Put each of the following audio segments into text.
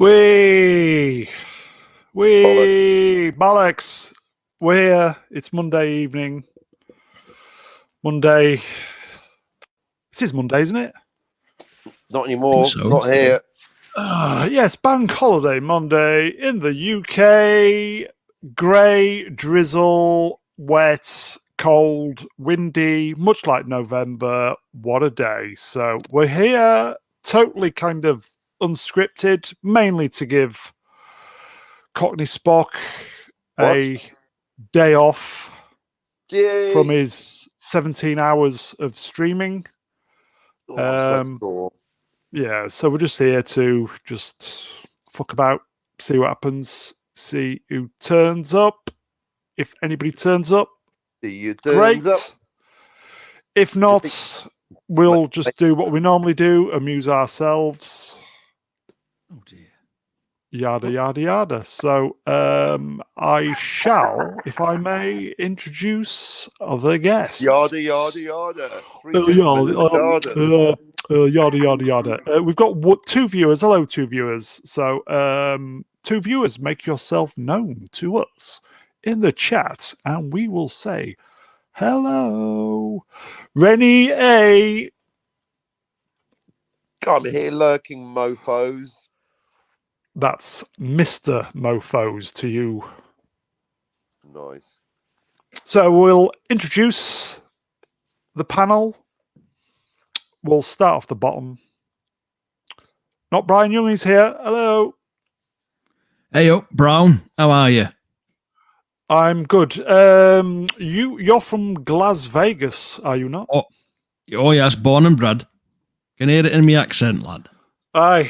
We, Bollocks. bollocks. We're here. It's Monday evening. Monday. This is Monday, isn't it? Not anymore. So. Not here. Yes, Bank Holiday Monday in the UK. Grey, drizzle, wet, cold, windy, much like November. What a day. So we're here, totally kind of unscripted, mainly to give Cockney Spock a day off Yay. from his 17 hours of streaming. So cool. Yeah, so we're just here to just fuck about, see what happens, see who turns up. If anybody turns up, See you great. turns up. If not, we'll just do what we normally do, amuse ourselves. Oh dear. Yada, yada, yada. So I shall, if I may, introduce other guests. Yada, yada, yada. Yada, yada, yada. We've got two viewers. Hello, two viewers. So two viewers, make yourself known to us in the chat, and we will say hello. Rennie A. I'm here lurking, mofos. That's Mr. Mofos to you. Nice. So we'll introduce the panel. We'll start off the bottom. Not Brian Young is here. Hello. Hey up, Brown. How are you? I'm good. You're from Las Vegas, are you not? Oh yes, born and bred. Can hear it in my accent, lad. Aye.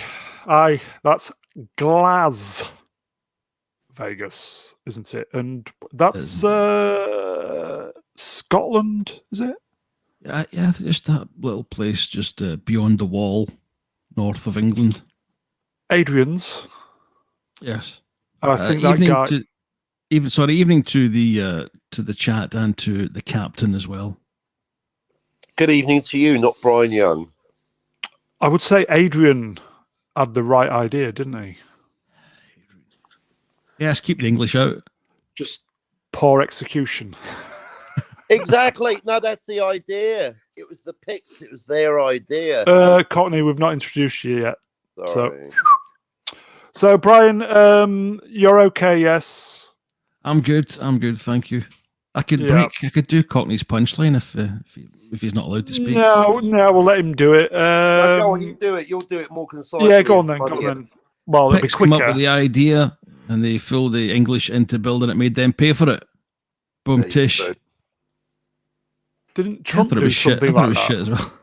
That's Glas Vegas, isn't it? And that's Scotland, is it? Yeah, just that little place just beyond the wall, north of England. Adrian's. Yes. I think that guy. Evening to the chat and to the captain as well. Good evening to you, not Brian Young. I would say Adrian had the right idea, didn't he? Yes, keep the English out. Just poor execution. Exactly. No, that's the idea. It was the Picts. It was their idea. Cockney, we've not introduced you yet. Sorry. So Brian, you're okay, yes? I'm good. Thank you. I could do Cockney's punchline if he's not allowed to speak. No, we'll let him do it. Go on, you do it. You'll do it more concisely. Yeah, go on then. Well, it'll be Picts come quicker. up with the idea, and they fill the English into building it, made them pay for it. Boom, tish. Didn't Trump do something like that? I thought it was shit as well.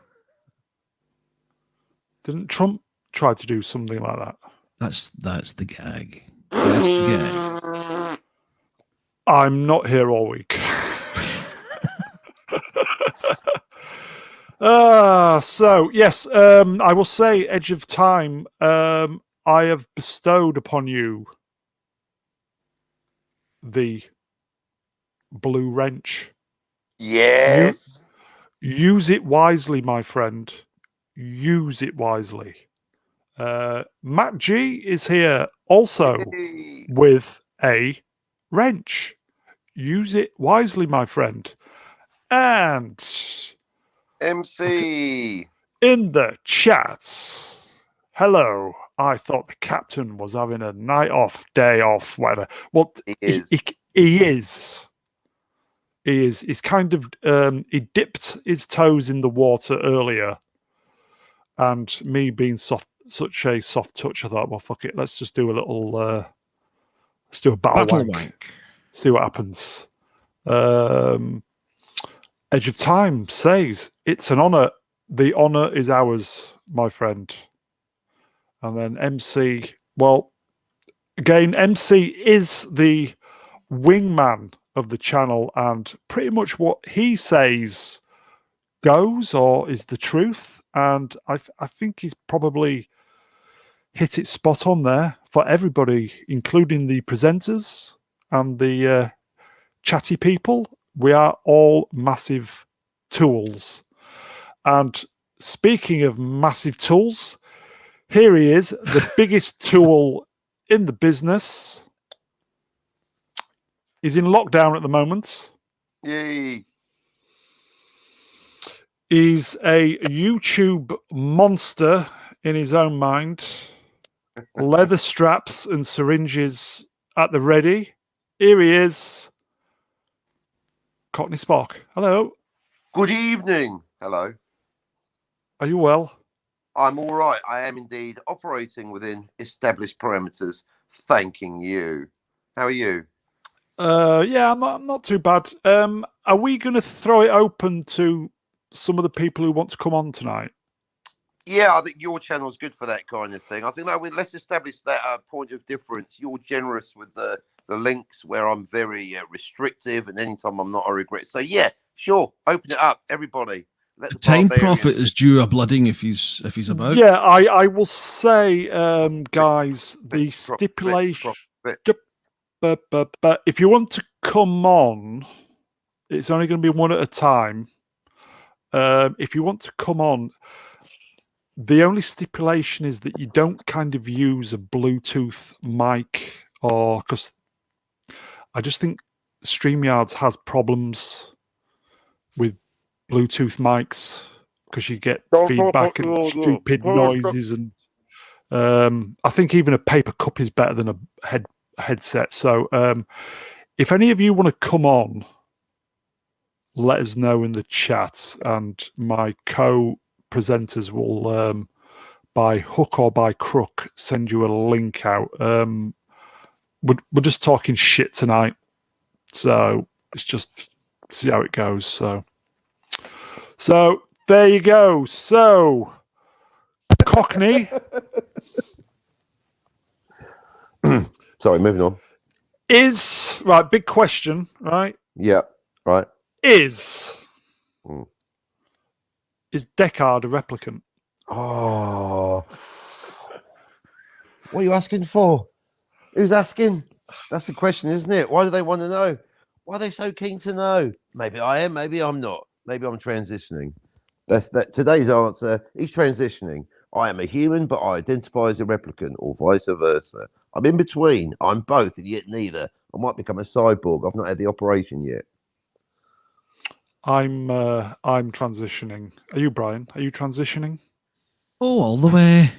Didn't Trump try to do something like that? That's the gag. That's the gag. I'm not here all week. So yes, I will say, Edge of Time, I have bestowed upon you the blue wrench. Yes. Use it wisely, my friend. Use it wisely. Matt G is here also with a wrench. Use it wisely, my friend. And MC in the chat. Hello. I thought the captain was having a night off, day off, whatever. Well, he is. He's kind of he dipped his toes in the water earlier, and me being such a soft touch, I thought, well, fuck it, let's just do a little let's do a Battlewank. See what happens. Edge of Time says, it's an honor. The honor is ours, my friend. And then MC, well, again, MC is the wingman of the channel, and pretty much what he says goes or is the truth. And I think he's probably hit it spot on there for everybody, including the presenters and the chatty people. We are all massive tools. And speaking of massive tools, Here he is, the biggest tool in the business. He's in lockdown at the moment. Yay. He's a YouTube monster in his own mind. Leather straps and syringes at the ready. Here he is, Cockney Spock. Hello. Good evening. Hello. Are you well? I'm all right. I am indeed operating within established parameters. Thanking you. How are you? Yeah, I'm not too bad. Are we going to throw it open to some of the people who want to come on tonight? Yeah, I think your channel's good for that kind of thing. I think that let's establish that point of difference. You're generous with the links, where I'm very restrictive, and anytime I'm not, I regret. So yeah, sure, open it up, everybody. Let the Time barbarians- Prophet is due a blooding if he's about. Yeah, I will say, guys, the stipulation. But if you want to come on, it's only going to be one at a time. If you want to come on, the only stipulation is that you don't kind of use a Bluetooth mic, or because I just think StreamYards has problems with Bluetooth mics because you get feedback and stupid noises, and I think even a paper cup is better than a headset. So if any of you want to come on, let us know in the chat, and my co-presenters will by hook or by crook send you a link out. We're just talking shit tonight, so it's just see how it goes. So there you go. So Cockney Sorry, moving on. is right. Big question, right? Yeah, right. Is Deckard a replicant? Oh, what are you asking for? Who's asking? That's the question, isn't it? Why do they want to know? Why are they so keen to know? Maybe I am, maybe I'm not. Maybe I'm transitioning. That's that. Today's answer. He's transitioning. I am a human, but I identify as a replicant, or vice versa. I'm in between. I'm both, and yet neither. I might become a cyborg. I've not had the operation yet. I'm transitioning. Are you, Brian? Are you transitioning? Oh, all the way.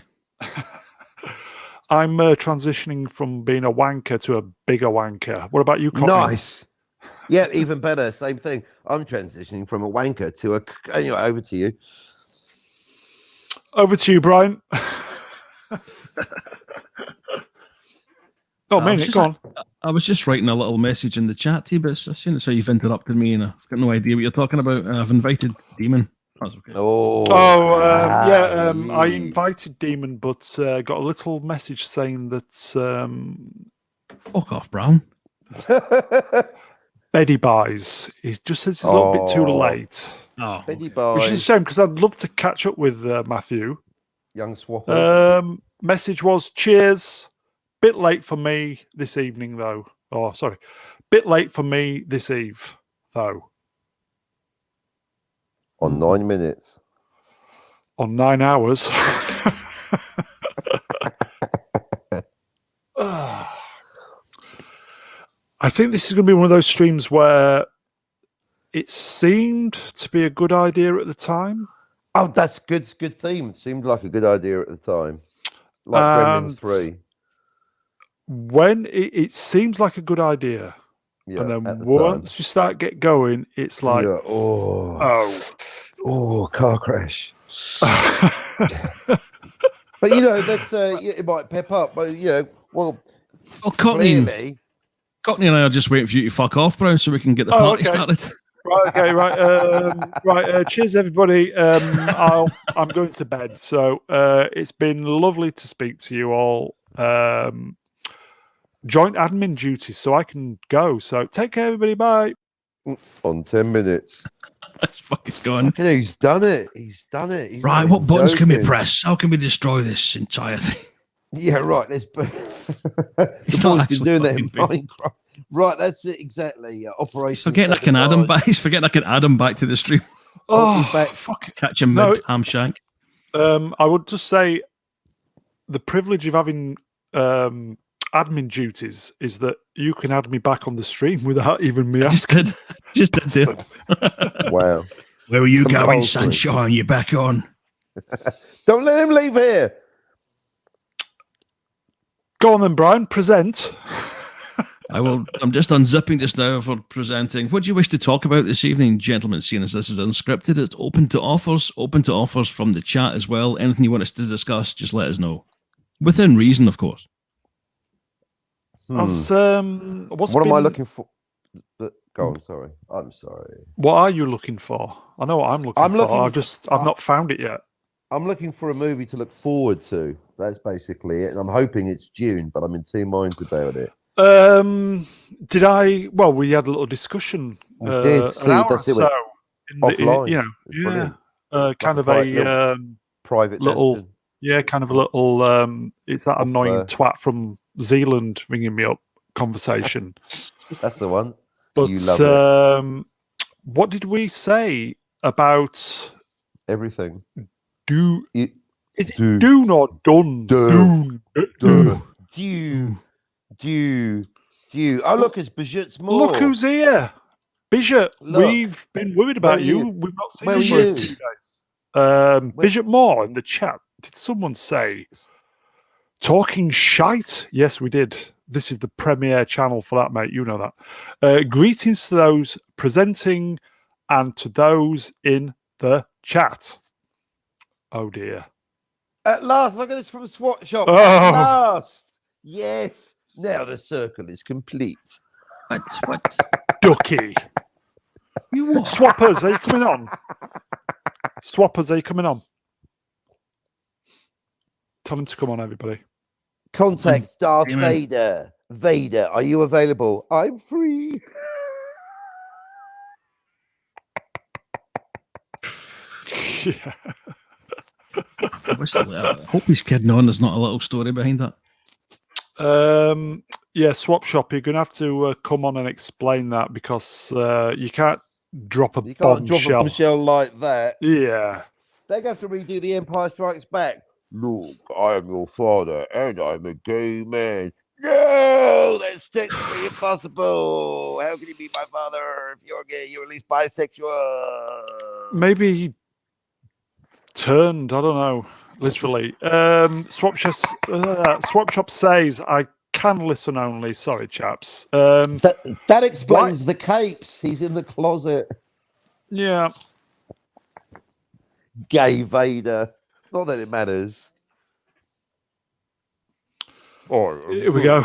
I'm transitioning from being a wanker to a bigger wanker. What about you, Cockney? Nice. Yeah, even better. Same thing. I'm transitioning from a wanker to a. Anyway, over to you. Over to you, Brian. Oh, man, go on. I was just writing a little message in the chat to you, but as soon as you've interrupted me, and I've got no idea what you're talking about, and I've invited Demon. That's okay. Yeah. I invited Demon, but got a little message saying that Fuck off, Brown. Betty buys. He just says it's a little bit too late. Oh, Betty Which Boy, is a shame because I'd love to catch up with Matthew. young swapper. Message was cheers. Bit late for me this evening though. Oh, sorry. Bit late for me this eve though. On 9 minutes. On 9 hours. I think this is going to be one of those streams where it seemed to be a good idea at the time. Oh, that's good. Good theme. Seemed like a good idea at the time. Like Gremlins 3. When it seems like a good idea, Yeah, and at then the once you start get going, it's like, yeah. Oh, car crash. But you know, that's it might pep up. But you know, well, Cockney clearly, and I are just waiting for you to fuck off, Brown, so we can get the party started. Right, okay, right. Cheers, everybody. I'm going to bed. So it's been lovely to speak to you all. Joint admin duties, so I can go. So take care, everybody. Bye. on 10 minutes. That's fucking gone. Look at He's done it. He's done it. He's Right, not what even buttons can we joking. press? How can we destroy this entire thing? Yeah, right. Let's. He's The not boys been actually doing that in fucking Minecraft. Right, that's it exactly. Operation. He's forgetting I can add him back. He's forgetting I can add him back to the stream. Oh, he's back. Fuck. Catch him No, mid ham shank. I would just say the privilege of having admin duties is that you can add me back on the stream without even me asking. Just did. Bastard. Wow. Where are you Some going, cold sunshine? You're back on. Don't let him leave here. Go on then, Brian. Present. I will. I'm just unzipping just now for presenting. What do you wish to talk about this evening, gentlemen? Seeing as this is unscripted, it's open to offers from the chat as well. Anything you want us to discuss, just let us know. Within reason, of course. What am I looking for? Go on, sorry. I'm sorry. What are you looking for? I know what I'm looking for. I've not found it yet. I'm looking for a movie to look forward to. That's basically it. And I'm hoping it's June, but I'm in two minds about it. Did I? Well, we had a little discussion. We did. An hour or so. Offline. Kind of a private little. tension. Yeah, kind of a little. It's that annoying twat from Zealand ringing me up conversation. That's the one. But you love it. What did we say about everything? Do or done? Do. Oh, look, it's Bijut's more. Look who's here. Bijut, we've been worried about you. We've not seen you for 2 days. Bijut Moore in the chat. Did someone say talking shite? Yes, we did. This is the premier channel for that, mate. You know that. Greetings to those presenting and to those in the chat. Oh, dear. At last, look at this from Swap Shop. Oh. At last. Yes. Now the circle is complete. What? Ducky. Swappers, are you coming on? Swappers, are you coming on? Tell him to come on, everybody. Contact Darth Vader. Vader, are you available? I'm free. Yeah. I hope he's kidding on. There's not a little story behind that. Yeah, Swap Shop, you're going to have to come on and explain that because you can't drop a bombshell like that. Yeah. They have to redo The Empire Strikes Back. Look, I am your father and I'm a gay man. No, that's technically impossible. How can you be my father if you're gay? You're at least bisexual. Maybe he turned, I don't know, literally. Swap Shop says, I can listen only. Sorry, chaps. That explains the capes. He's in the closet. Yeah. Gay Vader. Not that it matters. Here we go.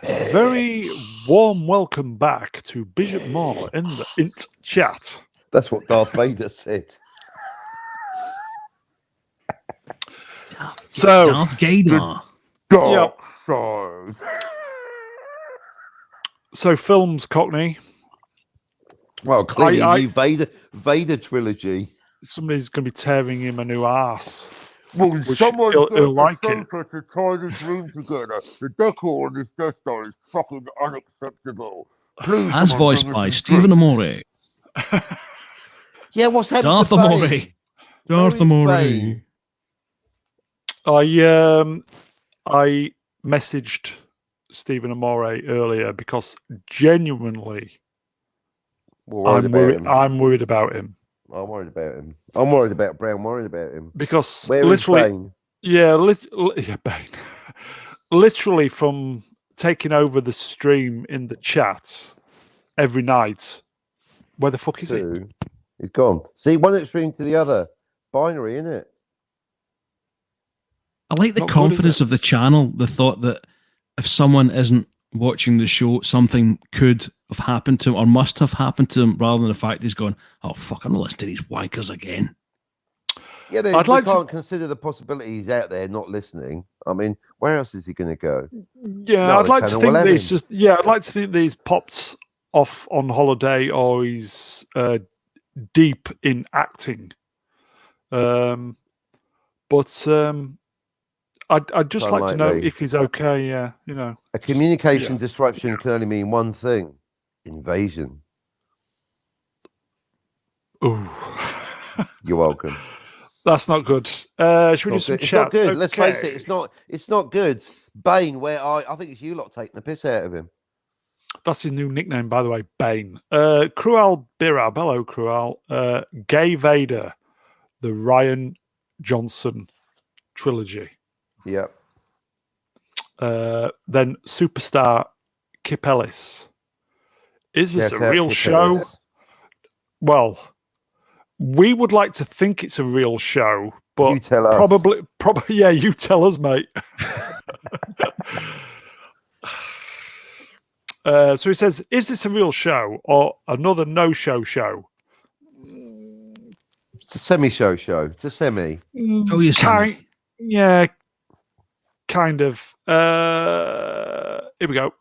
A very warm welcome back to Bishop Moore in the int chat. That's what Darth Vader said. So Darth Vader. Yep. So films, Cockney. Well, clearly, Vader trilogy. Somebody's going to be tearing him a new arse. Well, someone he'll like it. To tie this room together. The decor on this Death Star is fucking unacceptable. Please, as voiced by Stephen Amore. Yeah, what's happening? Darth Amore. Darth Amore. I messaged Stephen Amore earlier because genuinely, I'm worried about him. I'm worried about him. I'm worried about Brown. Worried about him because where literally, is Bane? Bane. Literally from taking over the stream in the chat every night. Where the fuck is he? He's gone. See, one extreme to the other. Binary, isn't it? I like the confidence of the channel. The thought that if someone isn't watching the show, something could have happened to him or must have happened to him, rather than the fact he's gone, oh fuck, I'm not listening to these wankers again. Yeah, they can't consider the possibility he's out there not listening. I mean, where else is he going to go? Yeah, I'd like to think that he's just. Yeah, I'd like to think that he's popped off on holiday or he's deep in acting. But I'd just like to know if he's okay. Yeah, you know, a communication disruption can only mean one thing: invasion. Oh, you're welcome. That's not good. Should we do some It's chat? not good. Let's face it. Okay. It's not good. Bane, where I think it's you lot taking the piss out of him. That's his new nickname, by the way, Bane. Cruel Birab, hello, Cruel. Gay Vader, the Ryan Johnson trilogy. Yep. Then Superstar Kip Ellis. Is this Shout a out real Kip show? Ellis. Well, we would like to think it's a real show, but You tell us. probably, yeah, you tell us, mate. So he says, is this a real show or another no-show show? It's a semi-show show. It's a semi. Oh, you Sammy. Yeah, kind of. Here we go.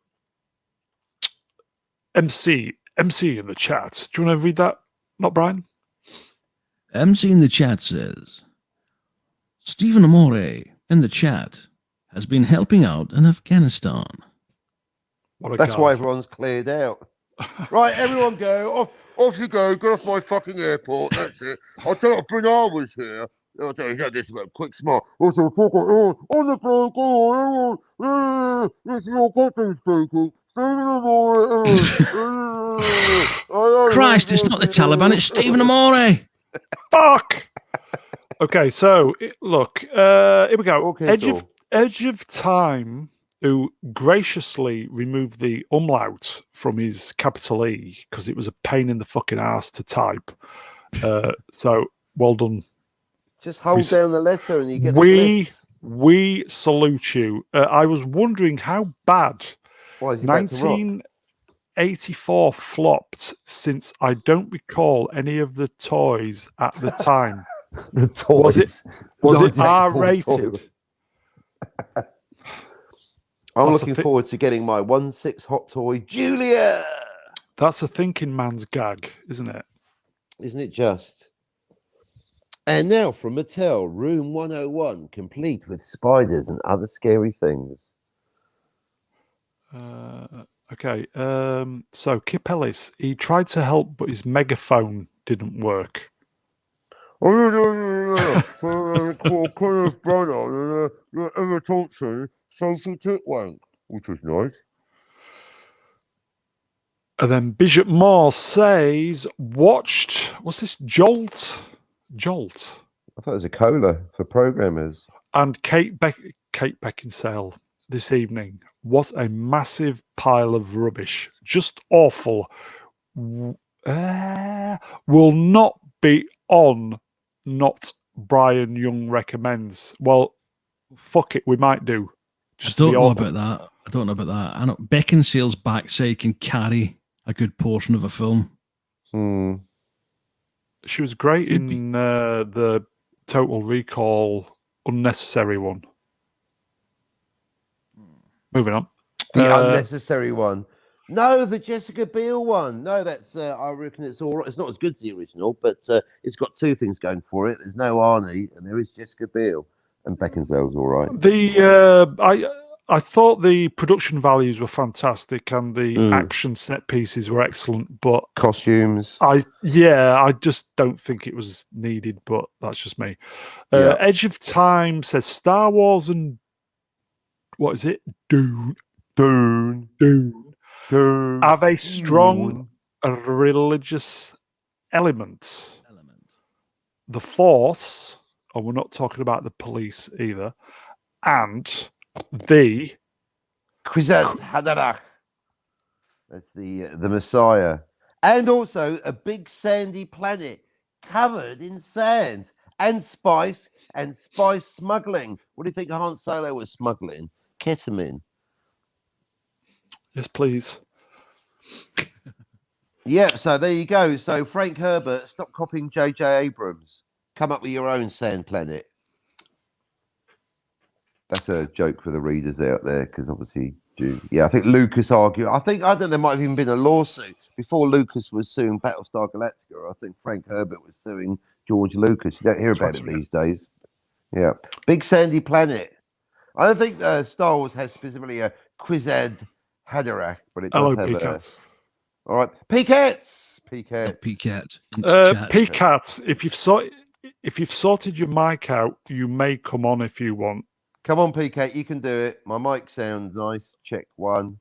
MC in the chat. Do you want to read that? Not Brian? MC in the chat says, Stephen Amore in the chat has been helping out in Afghanistan. That's why everyone's cleared out. Right, everyone go. Off you go. Get off my fucking airport. That's it. I'll tell you, Bernard was here. I'll tell you, this about quick smart. Also, on the phone, this is your captain speaking. Christ, it's not the Taliban, it's Stephen Amore. Fuck! Okay, so, look, here we go. Okay, Edge of Time, who graciously removed the umlaut from his capital E because it was a pain in the fucking ass to type. So, well done. Just hold down the letter and you get the glyphs. We salute you. I was wondering how bad Why is he back to rock? 1984 flopped, since I don't recall any of the toys at the time. The toys. Was it R-rated? I'm looking forward to getting my 1/6 hot toy, Julia. That's a thinking man's gag, isn't it? Isn't it just? And now from Mattel, Room 101, complete with spiders and other scary things. Okay, so Kip Ellis, he tried to help, but his megaphone didn't work. Kenneth Branagh, Emma Thompson, Sophie Titwank, which was nice. And then Bishop Moore says, watched, what's this, Jolt? I thought it was a cola for programmers. And Kate Beckinsale this evening. What a massive pile of rubbish. Just awful. Will not be on Not Brian Young Recommends. Well, fuck it, we might do. Just I don't know about that. I know Beckinsale's backside can carry a good portion of a film. She was great in the Total Recall Unnecessary one. Moving on. The unnecessary one. No, the Jessica Biel one. No, that's I reckon it's all right. It's not as good as the original, but it's got two things going for it. There's no Arnie, and there is Jessica Biel, and Beckinsale's all right. I thought the production values were fantastic, and the action set pieces were excellent, but costumes. I just don't think it was needed, but that's just me. Edge of Time says Star Wars and what is it? Dune. Have a strong religious element. The Force, and we're not talking about the police either, and the Kwisatz Haderach. That's the Messiah. And also a big sandy planet covered in sand and spice smuggling. What do you think Han Solo was smuggling? Ketamine. Yes, please. Yeah, so there you go. So Frank Herbert, stop copying J.J. Abrams. Come up with your own sand planet. That's a joke for the readers out there, because obviously, I think Lucas argued. I don't know, there might have even been a lawsuit before Lucas was suing Battlestar Galactica. I think Frank Herbert was suing George Lucas. You don't hear about it these days. Yeah, big sandy planet. I don't think Star Wars has specifically a Kwisatz Haderach, but it does have a. All right, Pecats. Pecats. If if you've sorted your mic out, you may come on if you want. Come on, PK, you can do it. My mic sounds nice. Check 1.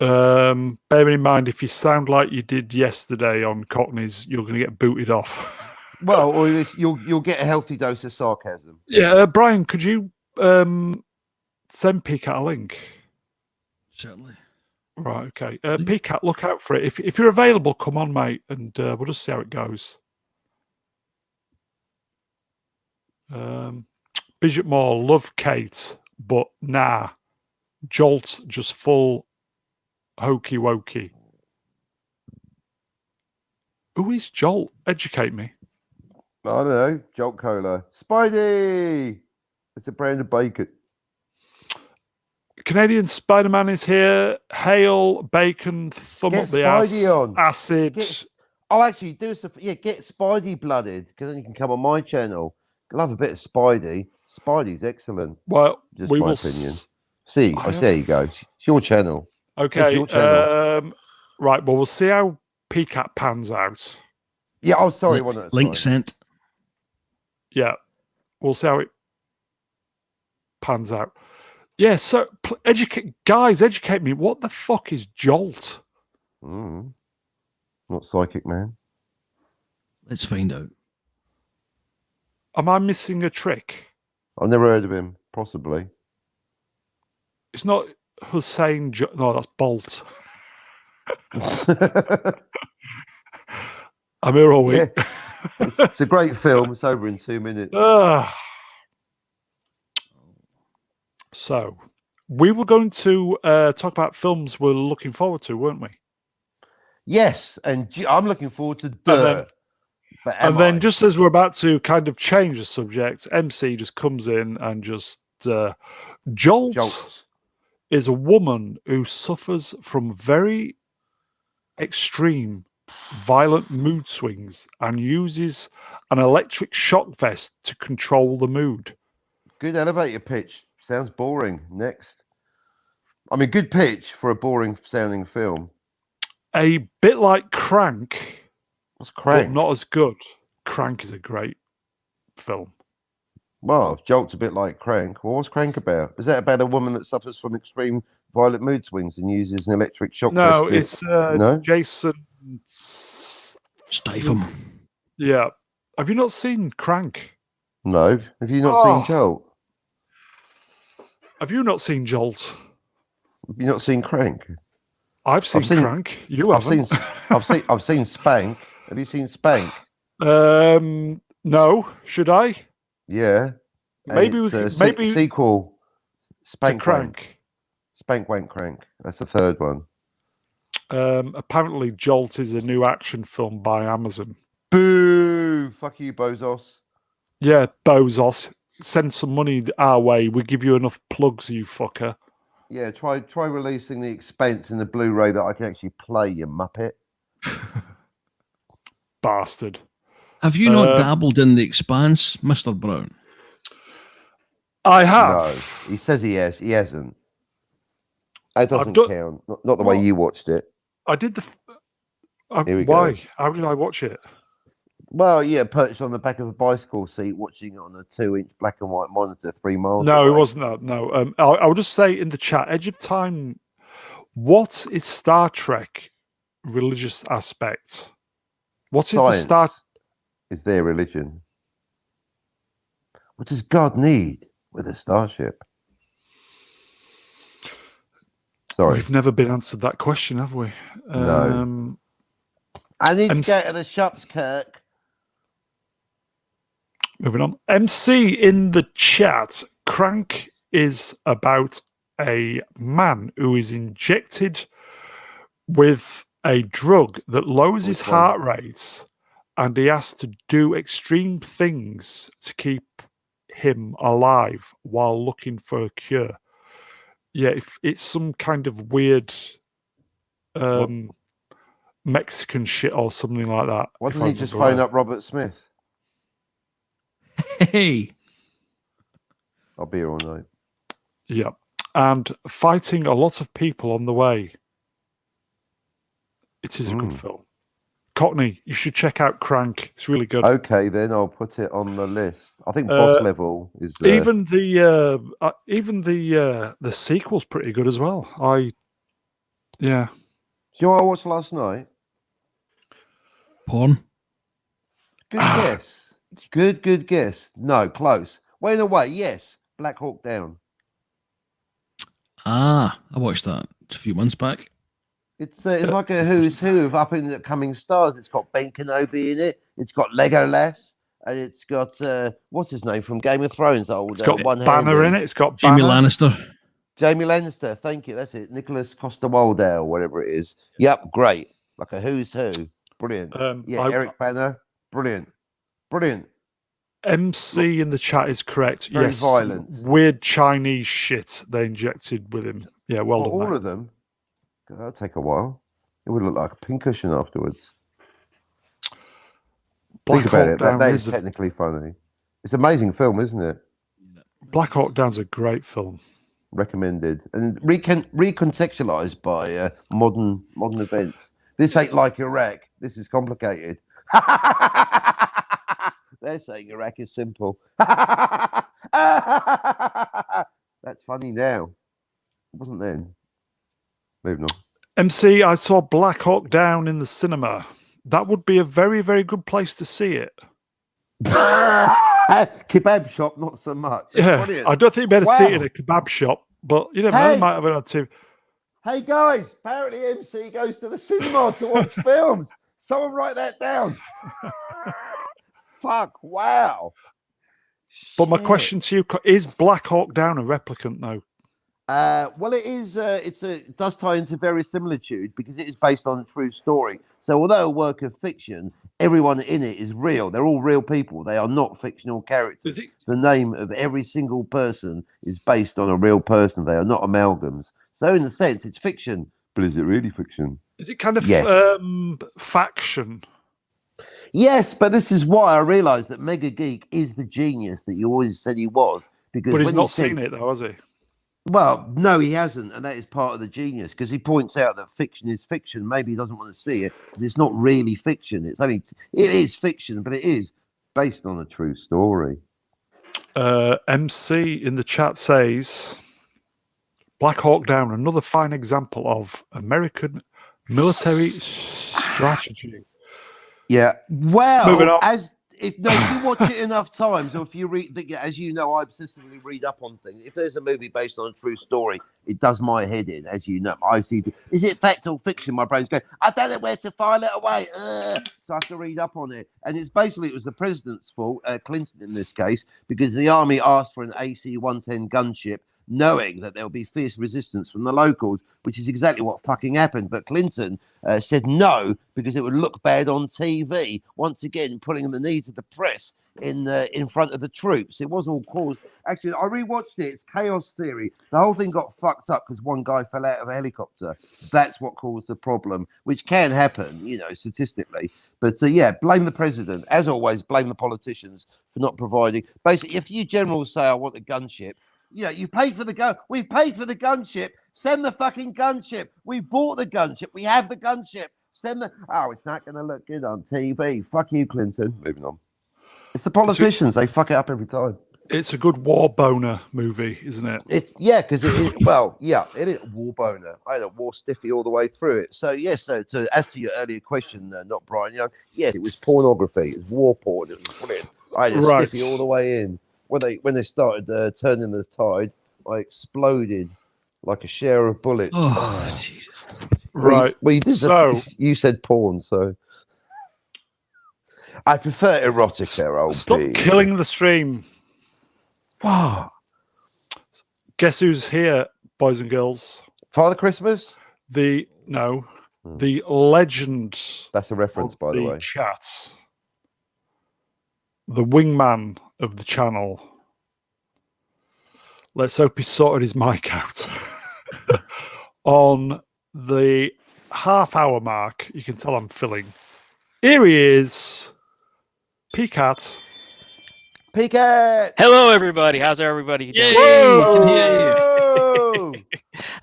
Bearing in mind, if you sound like you did yesterday on Cockneys, you're going to get booted off. Well, or you'll get a healthy dose of sarcasm. Yeah, Brian, could you send PCAT a link? Certainly. Right, okay. PCAT, look out for it. If you're available, come on, mate, and we'll just see how it goes. Bishop Moore, love Kate, but nah. Jolt's just full hokey wokey. Who is Jolt? Educate me. I don't know. Jolt Cola. Spidey! It's a brand of bacon. Canadian Spider-Man is here. Hail, bacon, thumb Get up the Spidey ass, on. acid. Actually, do us get Spidey blooded, because then you can come on my channel. I love a bit of Spidey. Spidey's excellent. Well, Just we my will opinion. I There you go. It's your channel. Okay. Your channel. Right. Well, we'll see how PCAT pans out. Yeah. Oh, sorry. One at a Link time. sent. Yeah. We'll see how it pans out. Yeah. So, educate me. What the fuck is Jolt? Not Psychic Man. Let's find out. Am I missing a trick? I've never heard of him. Possibly. It's not Hussein. No, that's Bolt. I'm here all week. Yeah. It's a great film. It's over in 2 minutes. So, we were going to talk about films we're looking forward to, weren't we? Yes, and I'm looking forward to Dirt. And then just as we're about to kind of change the subject, MC just comes in and just Jolt is a woman who suffers from very extreme violent mood swings and uses an electric shock vest to control the mood. Good elevator pitch. Sounds boring. Next. I mean, good pitch for a boring sounding film. A bit like Crank. What's Crank? But not as good. Crank is a great film. Well, Jolt's a bit like Crank. Well, what's Crank about? Is that about a woman that suffers from extreme violent mood swings and uses an electric shock vest? No, it's no? Jason Statham. Yeah. Have you not seen Crank? No. Have you not seen Jolt? Have you not seen Jolt? Have you not seen Crank? I've seen Crank. You haven't. I've seen Spank. Have you seen Spank? No. Should I? Yeah. Maybe we could, maybe sequel. Spank Crank. Wank. Spank Wank Crank. That's the third one. Apparently, Jolt is a new action film by Amazon. Boo! Fuck you, Bozos. Yeah, Bozos. Send some money our way. We give you enough plugs, you fucker. Yeah, try releasing The Expanse in the Blu-ray that I can actually play, you muppet. Bastard. Have you not dabbled in The Expanse, Mr. Brown? I have. No, he says he has. He hasn't. That doesn't count. Not the way you watched it. I did the. Here we why? go. How did I watch it? Well, yeah, perched on the back of a bicycle seat, watching it on a 2-inch black and white monitor, 3 miles. No, away. it wasn't that. No, I'll just say in the chat, Edge of Time. What is Star Trek religious aspect? What is Science the Star? Is their religion? What does God need with a starship? Sorry, We've never been answered that question, have we? No. I need to go to the shops, Kirk. Moving on. MC in the chat. Crank is about a man who is injected with a drug that lowers his heart rates, and he has to do extreme things to keep him alive while looking for a cure. Yeah, if it's some kind of weird Mexican shit or something like that. Why didn't he just phone up Robert Smith? Hey, I'll be here all night. Yeah, and fighting a lot of people on the way. It is a good film. Cockney, you should check out Crank. It's really good. Okay, then I'll put it on the list. I think Boss Level is even the sequel's pretty good as well. Yeah. Do you know what I watched last night? Porn. Good guess. Good guess. No, close. Way away. Yes, Black Hawk Down. I watched that a few months back. It's like a who's who of up and coming stars. It's got Ben Kenobi in it. It's got Legolas, and it's got what's his name from Game of Thrones? It's got Banner in it. It's got Jamie Banner. Lannister. Jamie Lannister. Thank you. That's it. Nicholas Costa-Waldau, whatever it is. Yep, great. Like a who's who. Brilliant. Eric Banner. Brilliant. MC in the chat is correct. Very yes, violent. Weird Chinese shit they injected with him. Yeah, well done. All of them. That'll take a while. It would look like a pincushion afterwards. Think about it. That is technically funny. It's an amazing film, isn't it? Black Hawk Down's a great film. Recommended and recontextualized by modern events. This ain't like Iraq. This is complicated. They're saying Iraq is simple. That's funny now. It wasn't then. Moving on. MC, I saw Black Hawk Down in the cinema. That would be a very, very good place to see it. Kebab shop, not so much. That's brilliant. I don't think you better see it in a kebab shop, but you never know, you might have it on TV. Hey guys, apparently MC goes to the cinema to watch films. Someone write that down. Fuck, wow. But my question to you is Black Hawk Down a replicant though? Well, it is. It does tie into verisimilitude because it is based on a true story. So, although a work of fiction, everyone in it is real. They're all real people. They are not fictional characters. The name of every single person is based on a real person. They are not amalgams. So, in a sense, it's fiction. But is it really fiction? Is it kind of faction? Yes, but this is why I realised that Mega Geek is the genius that you always said he was. Because but he's not seen it though, has he? Well, no, he hasn't, and that is part of the genius because he points out that fiction is fiction. Maybe he doesn't want to see it because it's not really fiction. It is fiction, but it is based on a true story. MC in the chat says, Black Hawk Down, another fine example of American military strategy. Yeah, well, moving on. If you watch it enough times, or if you read, as you know, I obsessively read up on things. If there's a movie based on a true story, it does my head in, as you know. I see, is it fact or fiction? My brain's going, I don't know where to file it away. So I have to read up on it. And it was the president's fault, Clinton in this case, because the army asked for an AC-110 gunship, knowing that there'll be fierce resistance from the locals, which is exactly what fucking happened. But Clinton said no because it would look bad on TV. Once again, putting the needs of the press in front of the troops. It was all caused. Actually, I rewatched it. It's chaos theory. The whole thing got fucked up because one guy fell out of a helicopter. That's what caused the problem, which can happen, statistically. But blame the president. As always, blame the politicians for not providing. Basically, if you generals say, I want a gunship, you paid for the gun. We've paid for the gunship. Send the fucking gunship. We bought the gunship. We have the gunship. Send the. Oh, it's not going to look good on TV. Fuck you, Clinton. Moving on. It's the politicians. They fuck it up every time. It's a good war boner movie, isn't it? Because it is. Well, it is a war boner. I had a war stiffy all the way through it. So yes. As to your earlier question, not Brian Young. Yes, it was pornography. It was war porn. It was brilliant. I had a stiffy all the way in. When they started turning the tide, I exploded like a share of bullets. Oh, Jesus. Right. Well, you did you said porn, so I prefer erotica. Stop killing the stream. Wow. Guess who's here, boys and girls? Father Christmas? The legend. That's a reference, by the way. Chat. The wingman of the channel. Let's hope he sorted his mic out. On the half-hour mark, you can tell I'm filling. Here he is, Peacat. Peacat! Hello, everybody. How's everybody doing? Whoa!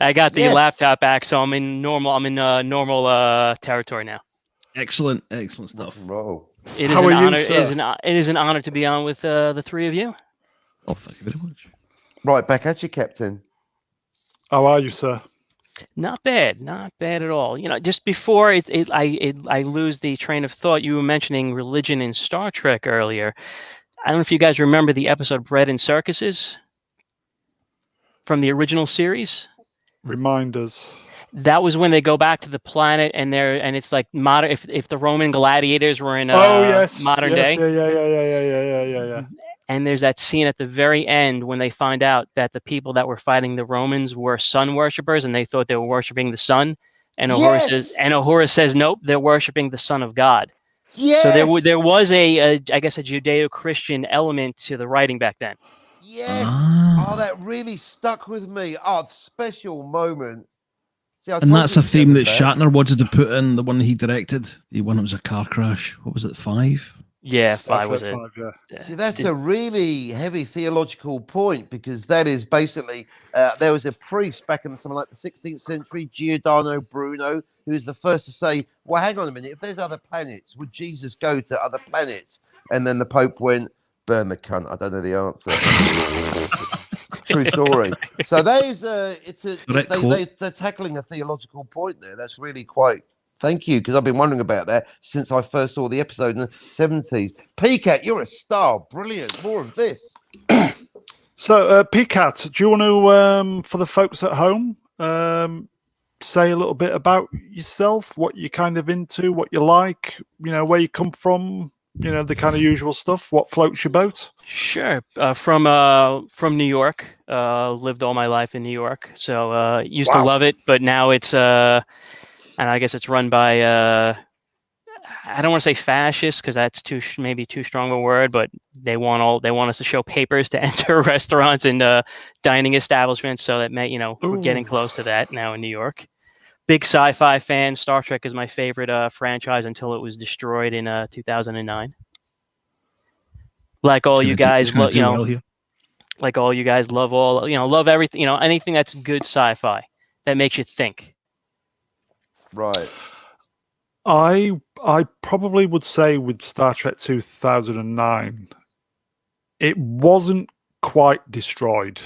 I got the laptop back, so I'm in normal. I'm in normal territory now. Excellent stuff. Rock and roll. It is How an are you, honor. sir? It is an honor to be on with the three of you. Oh, thank you very much. Right, back at you, Captain. How are you, sir? Not bad at all. You know, just before I lose the train of thought. You were mentioning religion in Star Trek earlier. I don't know if you guys remember the episode "Bread and Circuses" from the original series. Reminders. That was when they go back to the planet and it's like modern. If the Roman gladiators were in Oh yes, modern yes, day. yeah. And there's that scene at the very end when they find out that the people that were fighting the Romans were sun worshippers, and they thought they were worshiping the sun. And Uhura says, nope, they're worshiping the Son of God. Yes. So there was I guess a Judeo-Christian element to the writing back then. Yes. Ah. Oh, that really stuck with me. Oh, special moment. See, And that's a theme that Shatner wanted to put in, the one he directed, the one that was a car crash. What was it, 5? Yeah, Star 5 was Trek it. 5, yeah. See, that's a really heavy theological point, because that is basically there was a priest back in something like the 16th century, Giordano Bruno, who was the first to say, well, hang on a minute, if there's other planets, would Jesus go to other planets? And then the Pope went, burn the cunt. I don't know the answer. True story. So they're tackling a theological point there. That's really quite. Thank you, because I've been wondering about that since I first saw the episode in the 70s. PCAT, you're a star. Brilliant. More of this. So, PCAT, do you want to, for the folks at home, say a little bit about yourself, what you're kind of into, what you like, where you come from, the kind of usual stuff, what floats your boat? Sure. From New York. Lived all my life in New York. So used to love it, but now it's and I guess it's run by I don't want to say fascists, because that's maybe too strong a word, but they want us to show papers to enter restaurants and dining establishments. So that we're getting close to that now in New York. Big sci-fi fan. Star Trek is my favorite franchise until it was destroyed in 2009. Like all you guys, like all you guys love love everything, anything that's good sci-fi that makes you think. Right. I probably would say with Star Trek 2009, it wasn't quite destroyed.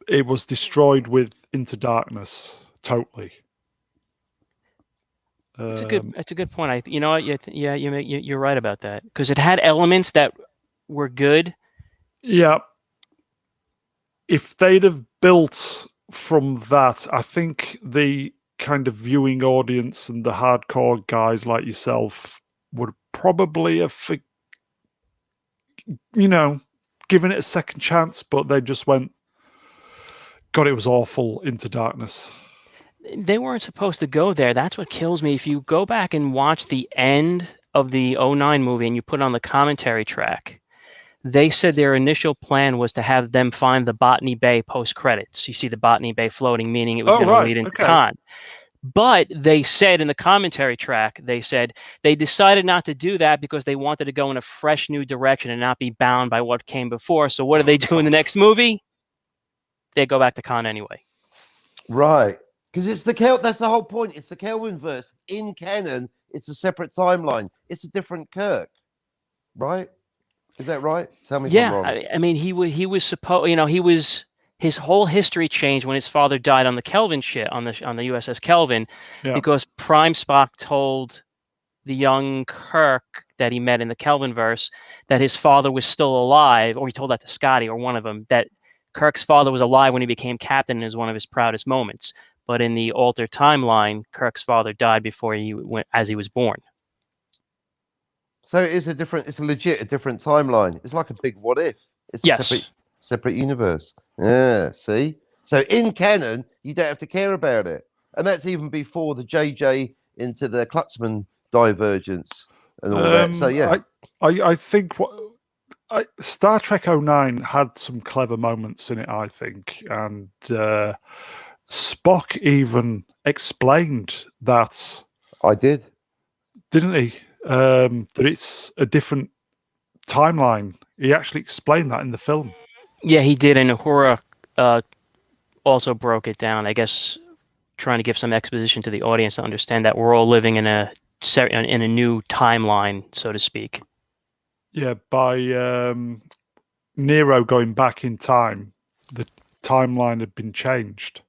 It was destroyed with Into Darkness, totally. It's a good point. You know what? You're right about that, because it had elements that were good. Yeah. If they'd have built from that, I think the kind of viewing audience and the hardcore guys like yourself would probably have, given it a second chance, but they just went, God, it was awful, Into Darkness. They weren't supposed to go there. That's what kills me. If you go back and watch the end of the 2009 movie and you put on the commentary track, they said their initial plan was to have them find the Botany Bay post-credits. You see the Botany Bay floating, meaning it was going to lead into Khan. But they said in the commentary track, they decided not to do that because they wanted to go in a fresh new direction and not be bound by what came before. So what do they do in the next movie? They go back to Khan anyway. Right. Because it's that's the whole point. It's the Kelvin verse. In canon, it's a separate timeline. It's a different Kirk. Right? Is that right? Tell me if I'm wrong. I mean, he was supposed, his whole history changed when his father died on the Kelvin ship, on the USS Kelvin, because Prime Spock told the young Kirk that he met in the Kelvin verse that his father was still alive, or he told that to Scotty or one of them, that Kirk's father was alive when he became captain, and is one of his proudest moments. But in the altered timeline, Kirk's father died before as he was born. So it's a different timeline. It's like a big what if. It's a separate universe. Yeah, see? So in canon, you don't have to care about it. And that's even before the JJ into the Klutzman divergence and all that. So yeah. I think Star Trek 09 had some clever moments in it, I think. And Spock even explained that. I did. Didn't he? That it's a different timeline. He actually explained that in the film. Yeah, he did, and Uhura also broke it down. I guess trying to give some exposition to the audience to understand that we're all living in a new timeline, so to speak. Yeah, by Nero going back in time, the timeline had been changed,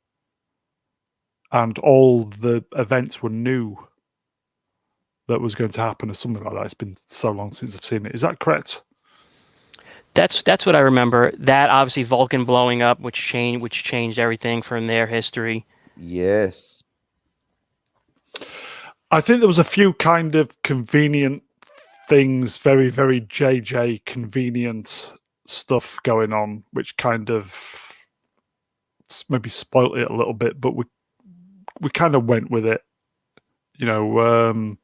and all the events were new that was going to happen, or something like that. It's been so long since I've seen it. Is that correct? That's what I remember. That obviously Vulcan blowing up, which changed everything from their history. Yes. I think there was a few kind of convenient things, very, very JJ convenient stuff going on, which kind of maybe spoilt it a little bit, but we kind of went with it. You know,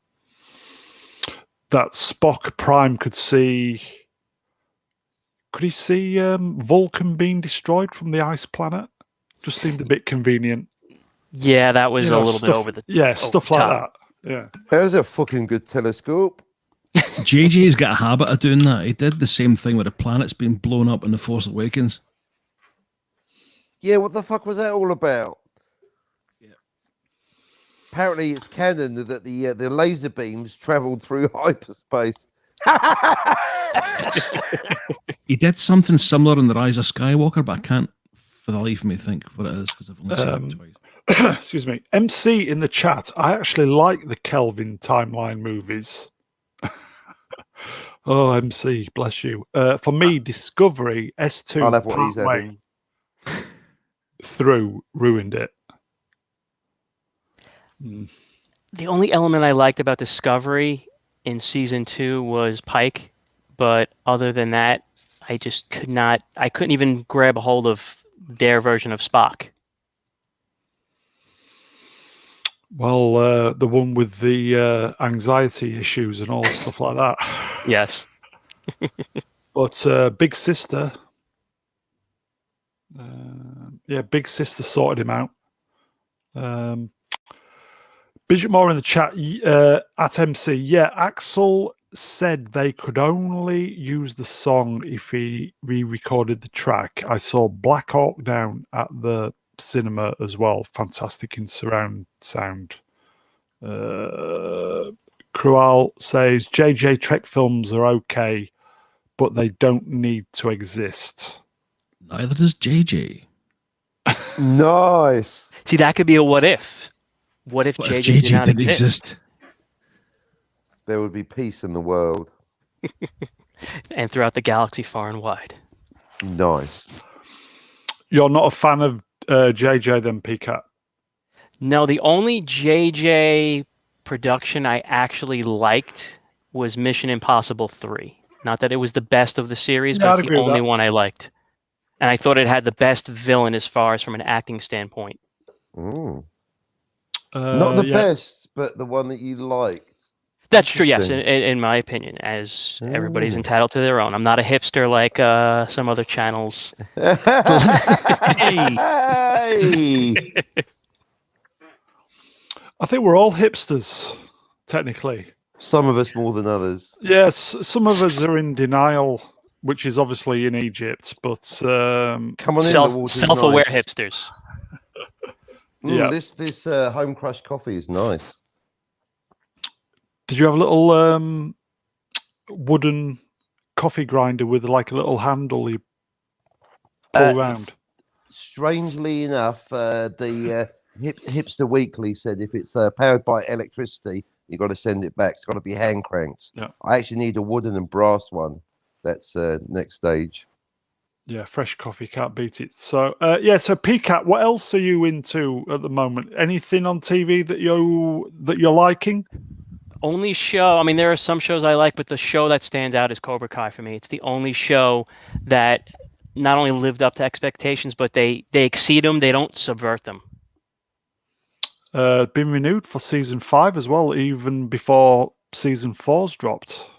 that Spock Prime could he see Vulcan being destroyed from the ice planet? Just seemed a bit convenient. Yeah, that was a little bit over the stuff like that. Yeah, that was a fucking good telescope. JJ's got a habit of doing that. He did the same thing with the planets being blown up in The Force Awakens. Yeah, what the fuck was that all about? Yeah. Apparently, it's canon that the laser beams travelled through hyperspace. He did something similar in The Rise of Skywalker, but I can't for the life of me think what it is because I've only seen it twice. Excuse me. MC in the chat. I actually like the Kelvin timeline movies. Oh, MC, bless you. For me, Discovery S2 I'll have what he's partway having. through ruined it. The only element I liked about Discovery in season 2 was Pike, but other than that, I just couldn't even grab a hold of their version of Spock. Well, the one with the anxiety issues and all stuff like that. Yes. But Big Sister, Big Sister sorted him out. Bishop Moore in the chat at MC. Yeah, Axel said they could only use the song if he re-recorded the track. I saw Black Hawk Down at the cinema as well. Fantastic in surround sound. Cruel says JJ Trek films are okay, but they don't need to exist. Neither does JJ. Nice. See, that could be a what if. What if What JJ, if JJ did not didn't exist? There would be peace in the world. And throughout the galaxy far and wide. Nice. You're not a fan of JJ then, PCAT? No, the only JJ production I actually liked was Mission Impossible 3. Not that it was the best of the series, Yeah, but I'd it's the agree with only that. one I liked. And I thought it had the best villain as far as from an acting standpoint. Mm. Not the Yeah. best, but the one that you liked. That's true, yes, Interesting. in my opinion, as everybody's entitled to their own. I'm not a hipster like some other channels. Hey! I think we're all hipsters, technically. Some of us more than others. Yes, some of us are in denial, which is obviously in Egypt, but Come on in, the water's self-aware nice. hipsters. Yeah. This home crushed coffee is nice. did you have a little wooden coffee grinder with like a little handle you pull around? Strangely enough, the Hipster Weekly said if it's powered by electricity, you've got to send it back. It's got to be hand cranked. Yeah. I actually need a wooden and brass one. That's next stage. Yeah, fresh coffee, can't beat it. So, so PCAT, what else are you into at the moment? Anything on TV that you're liking? Only show, I mean, there are some shows I like, but the show that stands out is Cobra Kai for me. It's the only show that not only lived up to expectations, but they exceed them. They don't subvert them. Been renewed for season 5 as well, even before season 4's dropped.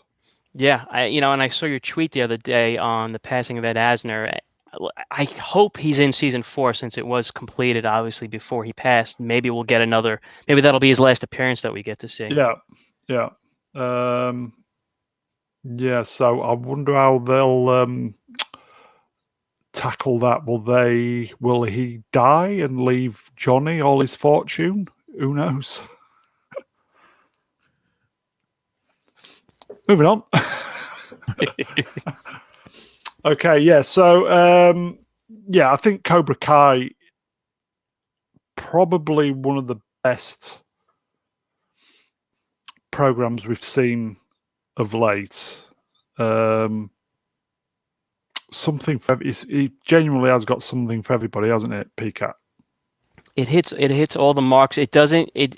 Yeah, and I saw your tweet the other day on the passing of Ed Asner. I hope he's in season 4 since it was completed, obviously, before he passed. Maybe we'll get another. Maybe that'll be his last appearance that we get to see. Yeah. So I wonder how they'll tackle that? Will he die and leave Johnny all his fortune? Who knows? Moving on. Okay, yeah. So I think Cobra Kai probably one of the best programs we've seen of late. Something for he genuinely has got something for everybody, hasn't it, PCAT? It hits all the marks.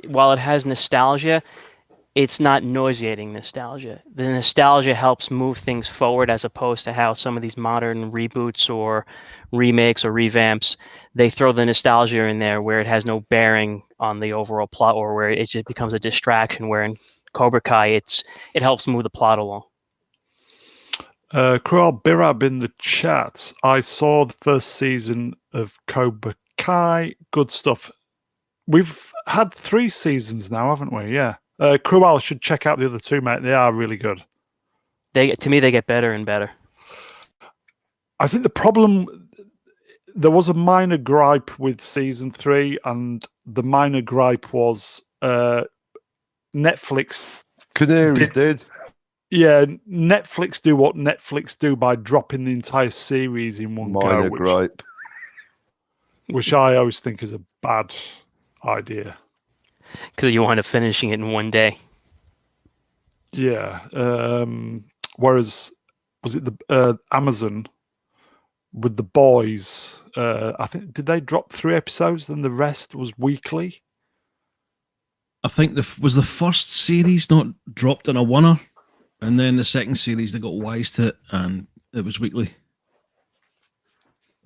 While it has nostalgia, it's not nauseating nostalgia. The nostalgia helps move things forward, as opposed to how some of these modern reboots or remakes or revamps, they throw the nostalgia in there where it has no bearing on the overall plot, or where it just becomes a distraction, where in Cobra Kai it helps move the plot along. Kral Birab in the chat. I saw the first season of Cobra Kai. Good stuff. We've had 3 seasons now, haven't we? Yeah. Krual should check out the other 2, mate. They are really good. To me, they get better and better. I think the problem, there was a minor gripe with season 3, and the minor gripe was Netflix. Canaries did. Yeah, Netflix do what Netflix do by dropping the entire series in one Minor go. gripe. Which I always think is a bad idea. Because you wind up finishing it in one day. Yeah. Whereas, was it the Amazon with The Boys? I think, did they drop 3 episodes, then the rest was weekly? I think was the first series not dropped in a oneer, and then the second series they got wise to it, and it was weekly.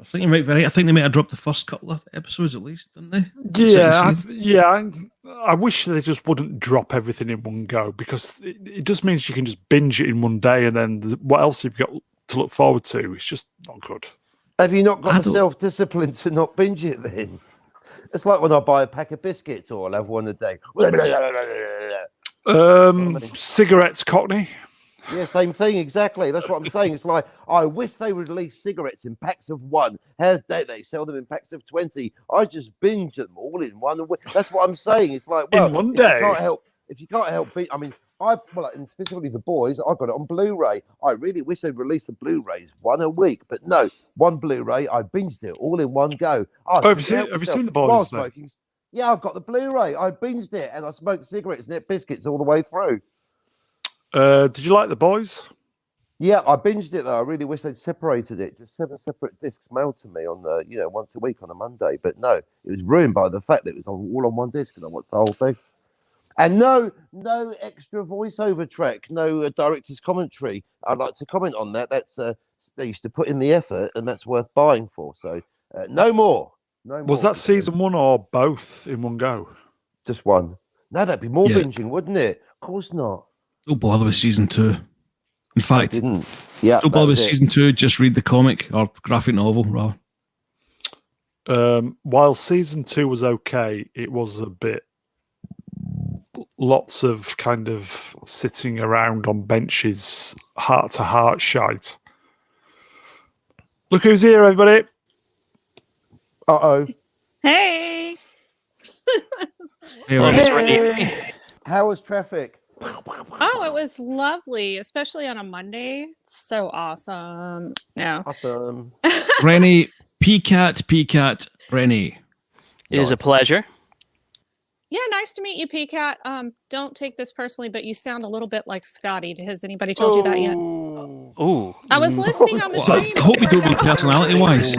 I think you might be right. I think they might have dropped the first couple of episodes at least, didn't they? Yeah, I wish they just wouldn't drop everything in one go, because it just means you can just binge it in one day, and then what else you've got to look forward to? It's just not good. Have you not got the self-discipline to not binge it then? It's like when I buy a pack of biscuits, or I'll have one a day. Cigarettes, Cockney. Yeah, same thing, exactly. That's what I'm saying. It's like, I wish they would release cigarettes in packs of 1. How dare they sell them in packs of 20? I just binge them all in one. That's what I'm saying. It's like, well, in one day. If you can't help, and specifically The Boys, I got it on Blu-ray. I really wish they'd release the Blu-rays 1 a week, but no, 1 Blu-ray. I binged it all in one go. Have you seen The Boys? Yeah, I've got the Blu-ray. I binged it, and I smoked cigarettes and ate biscuits all the way through. Did you like The Boys? Yeah, I binged it though. I really wish they'd separated it. Just 7 separate discs mailed to me on once a week on a Monday. But no, it was ruined by the fact that it was all on one disc, and I watched the whole thing. And no extra voiceover track, no director's commentary. I'd like to comment on that. That's they used to put in the effort, and that's worth buying for. So no more. Was that season 1 or both in one go? Just 1. No, that'd be more binging, wouldn't it? Of course not. Don't bother with season 2. In fact, don't bother with season 2. Just read the comic or graphic novel, rather. While season 2 was okay, it was a bit. Lots of kind of sitting around on benches, heart to heart shite. Look who's here, everybody! Hey. Hey. How was traffic? Oh, it was lovely, especially on a Monday. It's so awesome. Yeah. Awesome. Rennie, PCAT, Rennie. It is a pleasure. Yeah, nice to meet you, PCAT. Don't take this personally, but you sound a little bit like Scotty. Has anybody told you that yet? Ooh. I was listening on the stream. I hope you don't mean personality-wise.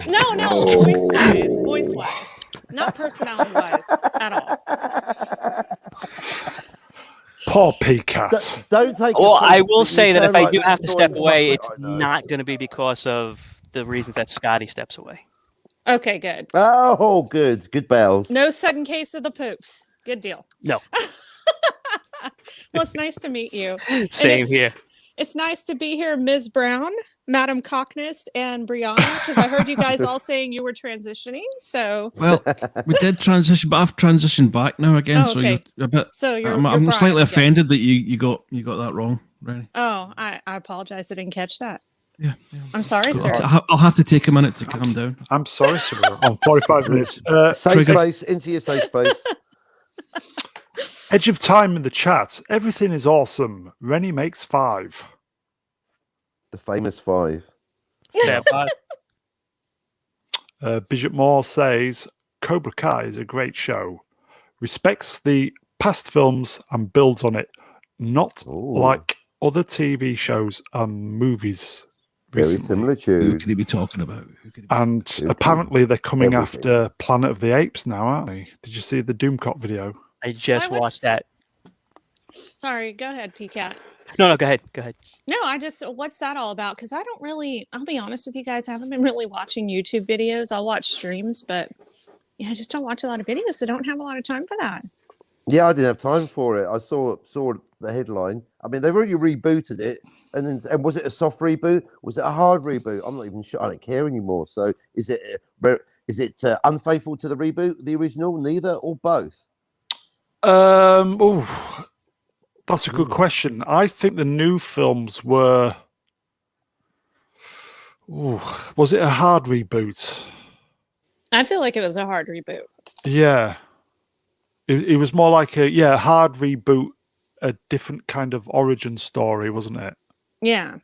No, voice-wise. Not personality-wise at all. Poor PCAT. Don't take. Well, I will say that if I do have to step away, it's not going to be because of the reasons that Scotty steps away. Okay, good. Oh, good. Good bells. No sudden case of the poops. Good deal. No. Well, it's nice to meet you. Same here. It's nice to be here, Ms. Brown, Madam Cockness, and Brianna, because I heard you guys all saying you were transitioning. So well, we did transition, but I've transitioned back now again. Oh, okay. So you're a bit. So you're I'm slightly Brian, offended that you got that wrong, Rennie. Oh, I apologize. I didn't catch that. Yeah. I'm sorry, sir. I'll have to take a minute to calm down. I'm sorry, sir. On 45 minutes. Safe Trigger. space, into your safe space. Edge of Time in the chat. Everything is awesome. Rennie makes 5. The famous 5. Yeah, but Bishop Moore says Cobra Kai is a great show. Respects the past films and builds on it. Not Ooh. like other TV shows and movies. Very recently. similar Who tune. could he be talking about? And Who apparently they're coming everything. after Planet of the Apes now, aren't they? Did you see the Doomcock video? I just Why, what's- watched that. Sorry, go ahead, PCAT. No, go ahead. Go ahead. No, what's that all about? Because I don't really, I'll be honest with you guys, I haven't been really watching YouTube videos. I'll watch streams, but yeah, I just don't watch a lot of videos, so don't have a lot of time for that. Yeah, I didn't have time for it. I saw the headline. I mean, they've already rebooted it. And was it a soft reboot? Was it a hard reboot? I'm not even sure. I don't care anymore. So is it unfaithful to the reboot, the original, neither, or both? That's a good question. I think the new films were. Was it a hard reboot? I feel like it was a hard reboot. Yeah. It was more like a hard reboot, a different kind of origin story, wasn't it? Yeah.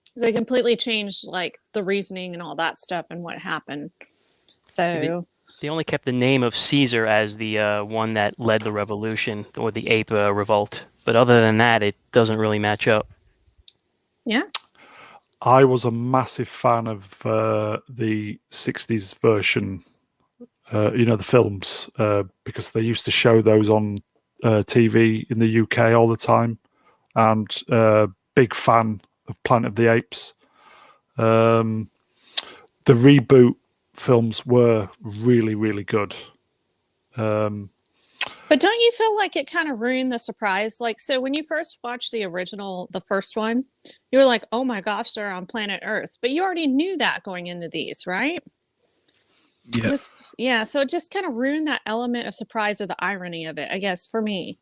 So they completely changed like the reasoning and all that stuff and what happened. So They only kept the name of Caesar as the one that led the revolution or the ape revolt. But other than that, it doesn't really match up. yeah. I was a massive fan of the 60s version, the films, because they used to show those on TV in the UK all the time. And big fan of Planet of the Apes. The reboot films were really, really good. But don't you feel like it kind of ruined the surprise? Like, so when you first watched the first one, you were like, oh my gosh, they're on planet Earth. But you already knew that going into these, right? Yeah. So it just kind of ruined that element of surprise or the irony of it, I guess, for me.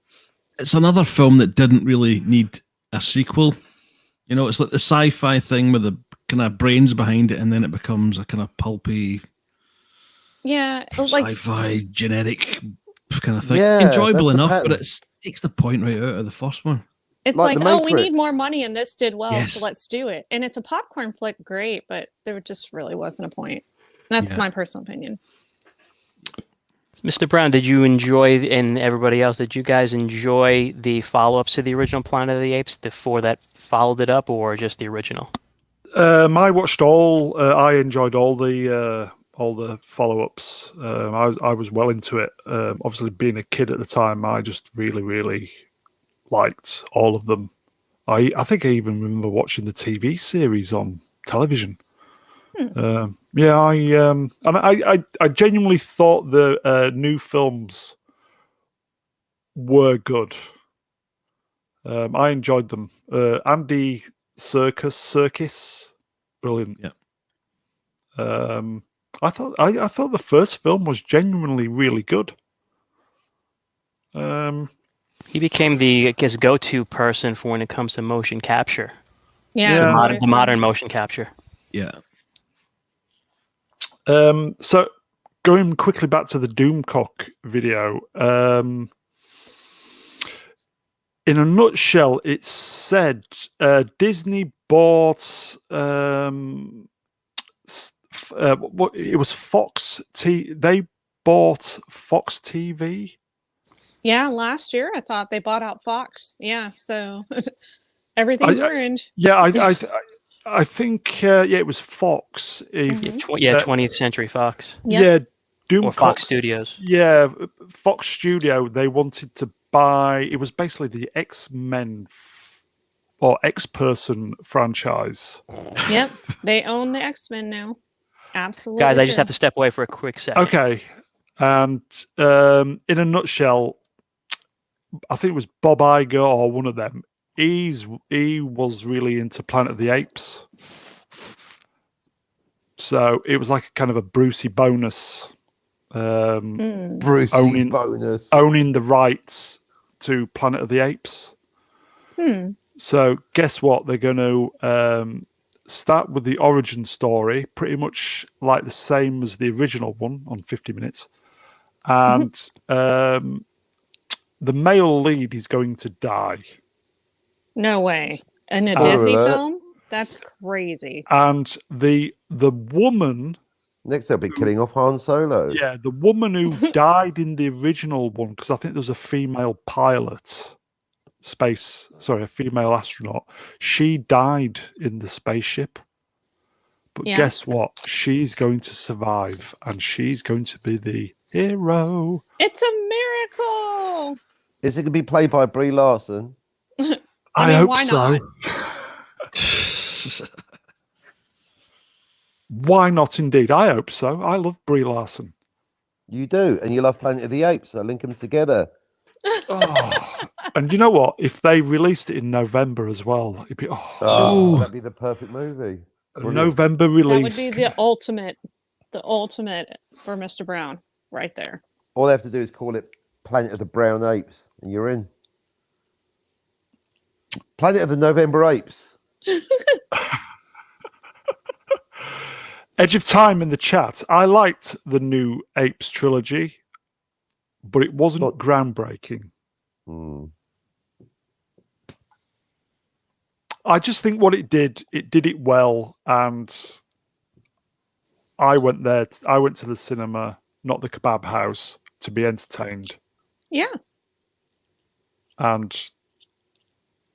It's another film that didn't really need a sequel. You know, it's like the sci-fi thing with the kind of brains behind it, and then it becomes a kind of pulpy, Yeah, like sci-fi genetic kind of thing. Yeah, Enjoyable that's the enough, pattern. but it takes the point right out of the first one. it's like like, The oh, we need Matrix. more money and this did well, Yes. so let's do it. And it's a popcorn flick, great, but there just really wasn't a point. That's Yeah. my personal opinion. Mr. Brown, did you enjoy, and everybody else, did you guys enjoy the follow-ups to the original Planet of the Apes, the 4 that followed it up, or just the original? I watched all. I enjoyed all the follow-ups. I was well into it. Obviously, being a kid at the time, I just really, really liked all of them. I think I even remember watching the TV series on television. I genuinely thought the new films were good. I enjoyed them. Andy Serkis, brilliant. Yeah. I thought the first film was genuinely really good. He became the, I guess, go-to person for when it comes to motion capture, Yeah, Yeah. the modern motion capture. Yeah. So going quickly back to the Doomcock video, in a nutshell, it said Disney bought it was Fox they bought Fox TV. Yeah, last year I thought they bought out Fox. Yeah, so everything's ruined. Yeah, I think it was Fox. Mhm. 20th Century Fox. Yep. Yeah, Doomcock Or Fox Studios. Yeah, Fox Studio. They wanted to buy. It was basically the X-Men or X-Person franchise. Yep, they own the X-Men now. Absolutely. Guys, I just true. have to step away for a quick second. Okay, and in a nutshell, I think it was Bob Iger or one of them. He was really into Planet of the Apes, so it was like a kind of a Brucey bonus. Brucey owning- bonus. Owning the rights to Planet of the Apes. So guess what? They're going to start with the origin story, pretty much like the same as the original one on 50 minutes. And the male lead is going to die. No way. In a Spoiler Disney alert. film? That's crazy. And the woman, Next, they'll be killing off Han Solo. yeah, the woman who died in the original one, because I think there was a female pilot, a female astronaut. She died in the spaceship. But Yeah. guess what? She's going to survive, and she's going to be the hero. It's a miracle. Is it going to be played by Brie Larson? I mean, hope why so. not? Why not, indeed? I hope so. I love Brie Larson. You do, and you love Planet of the Apes, so link them together. Oh, and you know what? If they released it in November as well, it'd be Oh, that'd be the perfect movie. a Brilliant. November That would release. be the ultimate for Mr. Brown right there. All they have to do is call it Planet of the Brown Apes, and you're in. Planet of the November Apes. Edge of Time in the chat. I liked the new Apes trilogy, but it wasn't groundbreaking. I just think what it did it well, and I went there. I went to the cinema, not the kebab house, to be entertained, Yeah. and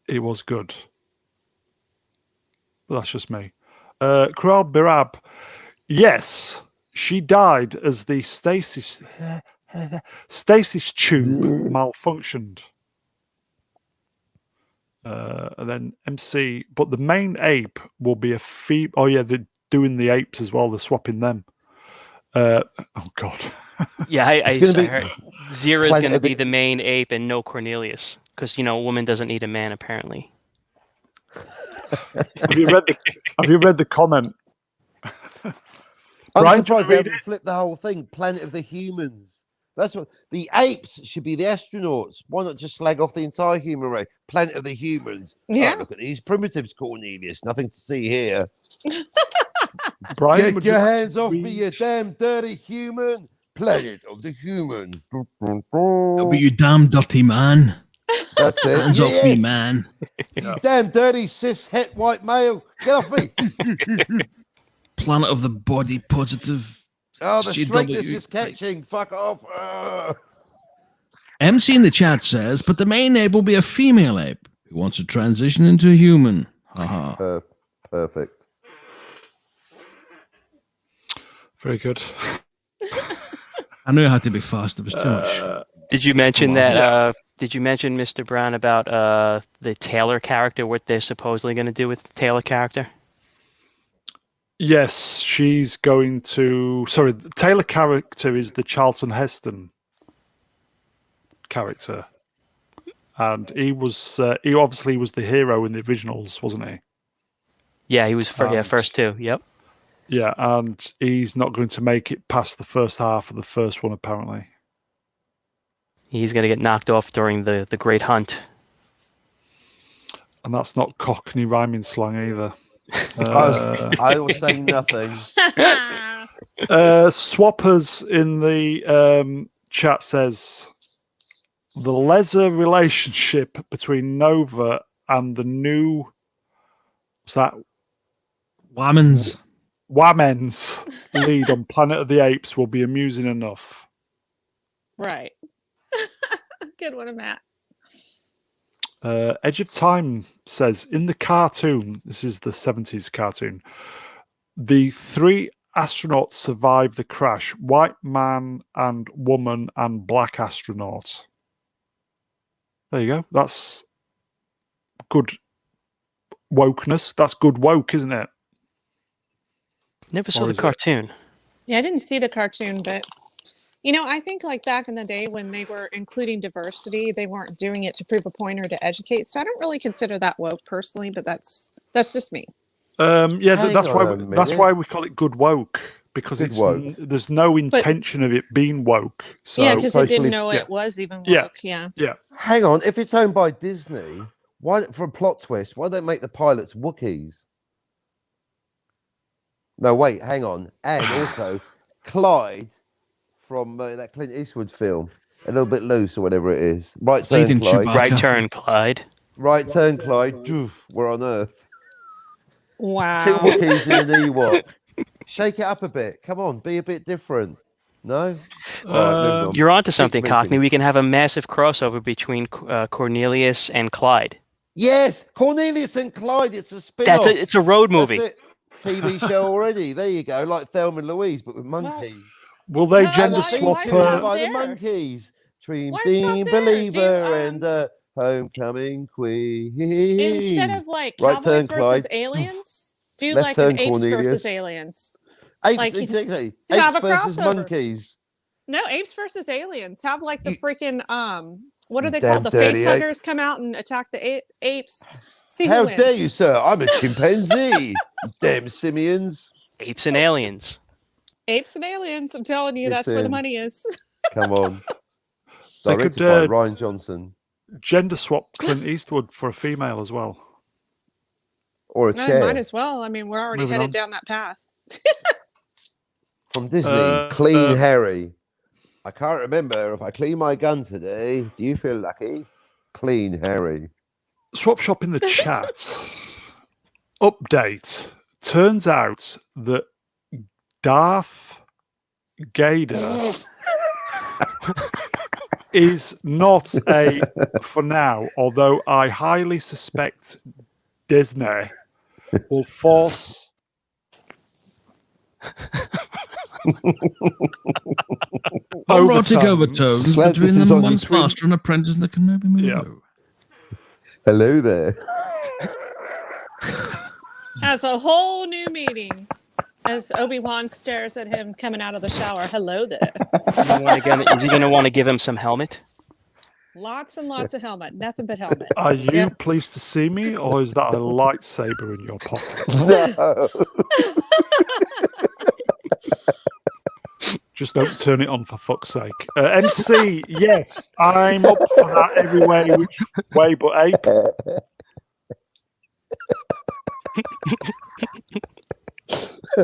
it was good. But that's just me. Kral Birab, yes, she died as the stasis tube malfunctioned. And then MC, but the main ape will be a female. Oh yeah, they're doing the apes as well. They're swapping them. Oh God. Yeah, I It's gonna be heard Zira's Planet going to of the- be the main ape and no Cornelius, because a woman doesn't need a man apparently. Have you read the comment? I'm Brian, surprised do you they read haven't flipped the whole thing. Planet of the Humans. That's what the apes should be. The astronauts. Why not just slag off the entire human race? Planet of the Humans. Yeah. Oh, look at these primitives, Cornelius. Nothing to see here. Brian, Get would your you like to hands off me, you read- damn dirty human. Planet of the Humans. But you damn dirty man. That's it. Hands off me, Yes. man. You damn dirty cis het white male. Get off me. Planet of the body positive. Oh, the SGW. straightness is catching. Fuck off. MC in the chat says, but the main ape will be a female ape who wants to transition into a human. Haha. Perfect. Very good. I knew I had to be fast. There was too much. Did you mention Come on. that? Did you mention, Mr. Brown, about the Taylor character? What they're supposedly going to do with the Taylor character? Yes, she's going to. Sorry, the Taylor character is the Charlton Heston character, and he was. He obviously was the hero in the originals, wasn't he? Yeah, he was And- first two. Yep. Yeah, and he's not going to make it past the first half of the first one, apparently. He's going to get knocked off during the Great Hunt. And that's not Cockney rhyming slang either. I was saying nothing. Swappers in the chat says the lesser relationship between Nova and the new what's that Whammons. Wamen's lead on Planet of the Apes will be amusing enough. Right. Good one, Matt. Edge of Time says in the cartoon, this is the 70s cartoon, the three astronauts survive the crash: white man and woman and black astronaut. There you go. That's good wokeness. That's good woke, isn't it? Never saw Or the is it? cartoon. Yeah, I didn't see the cartoon, but I think like back in the day when they were including diversity, they weren't doing it to prove a point or to educate. So I don't really consider that woke personally, but that's just me. Yeah, Hang that's on a why minute. we call it good woke, because Good it's woke. there's no intention of it being woke. So Yeah, because it didn't basically- know yeah. it was even woke. Yeah. Yeah. Hang on. If it's owned by Disney, why for a plot twist? Why don't they make the pilots Wookiees? No, wait, hang on. And also, Clyde from that Clint Eastwood film, A Little Bit Loose or whatever it is. Right turn, Leading Clyde. Chewbacca. Right turn, Clyde. Right turn, Clyde. Doof, we're on Earth. Two Wow. Wookiees and an Ewok. Shake it up a bit. Come on, be a bit different. No? All right, moving on. You're onto Six something, Cockney. meetings. We can have a massive crossover between Cornelius and Clyde. Yes, Cornelius and Clyde. It's a spin-off. It's a road movie. That's it. TV show already. There you go, like Thelma and Louise, but with monkeys. Will they Why- gender why swap? stop by there? the monkeys. Dream Why Team stop there? Believer Do, and Homecoming Queen. Instead of like Right Cowboys turn, versus Clyde. aliens, do Left like turn, an apes Cornelius. versus aliens. Apes, like, exactly. have Apes a versus crossover. monkeys. No, apes versus aliens. Have like the You- freaking what are You they damn called? The dirty face ape. huggers come out and attack the apes. See How who wins. dare you, sir? I'm a chimpanzee. You damn simians. Apes and aliens. Apes and aliens. I'm telling you, It's that's where the in. money is. Come on. They Directed could, by Ryan Johnson. Gender swap Clint Eastwood for a female as well. Or a No, chair. might as well. I mean, we're already Moving headed on. down that path. From Disney. Clean uh, Harry. I can't remember if I clean my gun today. Do you feel lucky? Clean Harry. Swap shop in the chat. Update. Turns out that Darth Gator is not a for now, although I highly suspect Disney will force One road to go overtones. with tones Glad between this is them, on once between- master and apprentice in the Kenobi movie. Yeah. Hello there. Has a whole new meaning as Obi-Wan stares at him coming out of the shower. Hello there. Is he going to want to give him some helmet? Lots and lots of helmet. Nothing but helmet. Are you Yep. pleased to see me, or is that a lightsaber in your pocket? No. Just don't turn it on for fuck's sake. MC, yes, I'm up for that every way, which way but ape.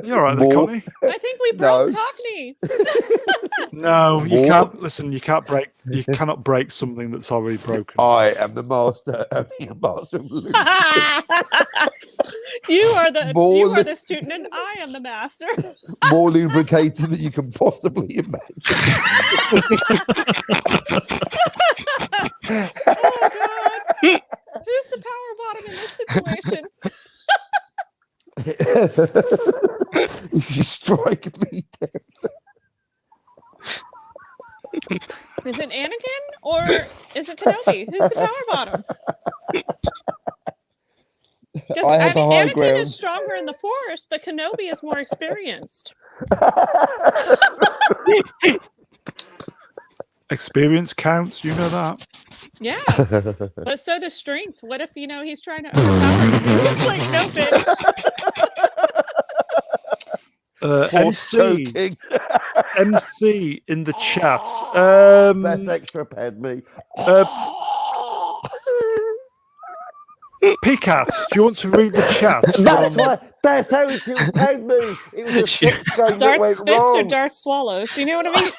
You're all right there, More- Connie. I think we broke No. Cockney. No, you More- can't. Listen, you cannot break something that's already broken. I am the master. Only a master of Luke. you are the More student and I am the master. More lubricated than you can possibly imagine. Oh god. Who's the power bottom in this situation? If you strike me down. Is it Anakin or is it Kenobi? Who's the power bottom? Because I have the high Anakin ground. is stronger in the Force, but Kenobi is more experienced. Experience counts, you know that. Yeah, but so does strength. What if he's trying to overpower you? It's like no bitch. Force MC, choking. MC in the chat. That's extra Padme. Picat, do you want to read the chat? That's why. That's how he killed Padme. It was a sex game that Darth went spits or wrong. Darth swallows. You know what I mean?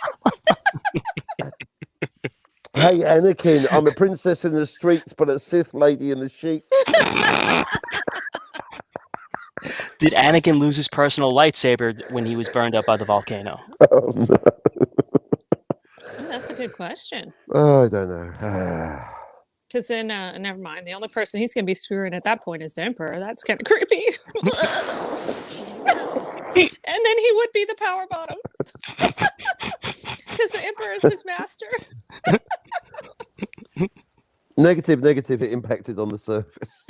Hey, Anakin, I'm a princess in the streets, but a Sith lady in the sheets. Did Anakin lose his personal lightsaber when he was burned up by the volcano? Oh, no. That's a good question. Oh, I don't know. Because then, never mind. The only person he's going to be screwing at that point is the Emperor. That's kind of creepy. And then he would be the power bottom. Because the Emperor is his master. Negative. It impacted on the surface.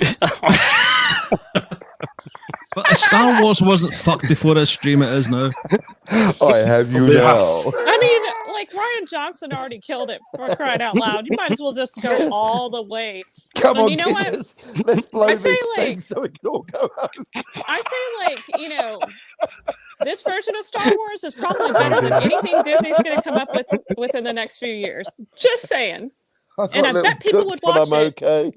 But Star Wars wasn't fucked before this stream, it is now. I have you Yes. now. I mean, like Ryan Johnson already killed it for crying out loud. You might as well just go all the way. Come But on, you know what? kids. Let's blow I this say, thing like- so we can all go home. I say, this version of Star Wars is probably better than anything Disney's going to come up with within the next few years. Just saying. I've And got I little bet people cuts, would but watch I'm it. okay.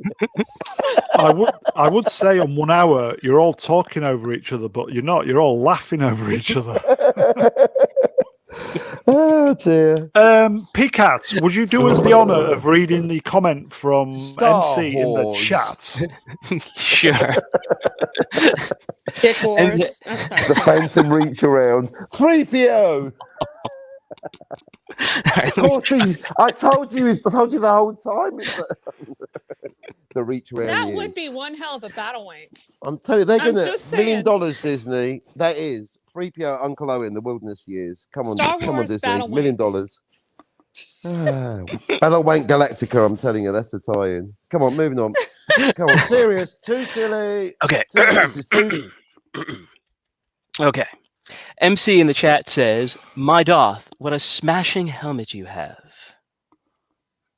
I would say on 1 hour you're all talking over each other, but you're not. You're all laughing over each other. Oh dear. Picats, would you do us the honour of reading the comment from Star MC in the Wars. chat? Sure. Dick And Wars. I'm sorry. The Phantom reach around. 3PO. Of course, I told you the whole time. It's the reach around. That years. would be one hell of a Battlewank. I'm telling you, they're I'm gonna just $1 million, saying. Disney. That is 3PO Uncle Owen, the Wilderness Years. Come on, Star come on, Wars Disney. $1 million. Battlewank. Battlewank Galactica. I'm telling you, that's the tie-in. Come on, moving on. Come on, serious. Too silly. Okay. This is too. Okay. MC in the chat says, "My Doth, what a smashing helmet you have."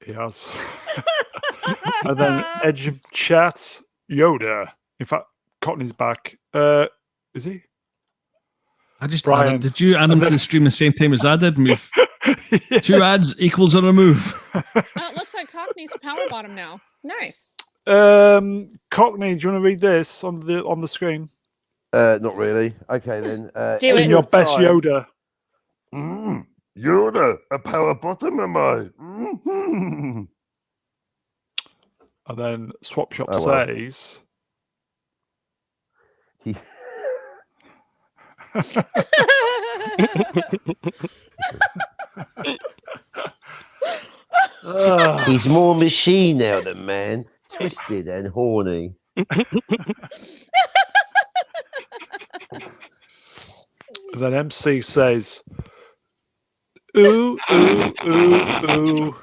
He has. And then Edge of Chat, Yoda. In fact, Cockney's back. Is he? I just Brian. added, did you add them to the stream the same time as I did? Move. Yes. 2 ads equals a remove. Oh, it looks like Cockney's a power bottom now. Nice. Cockney, do you want to read this on the screen? Not really. Okay then. Do In it. your best Time. Yoda. Yoda, a power bottom am I? Mm-hmm. And then Swap Shop Oh, well. says, He's more machine now than man. Twisted and horny. and then MC says, ooh, ooh, ooh, ooh.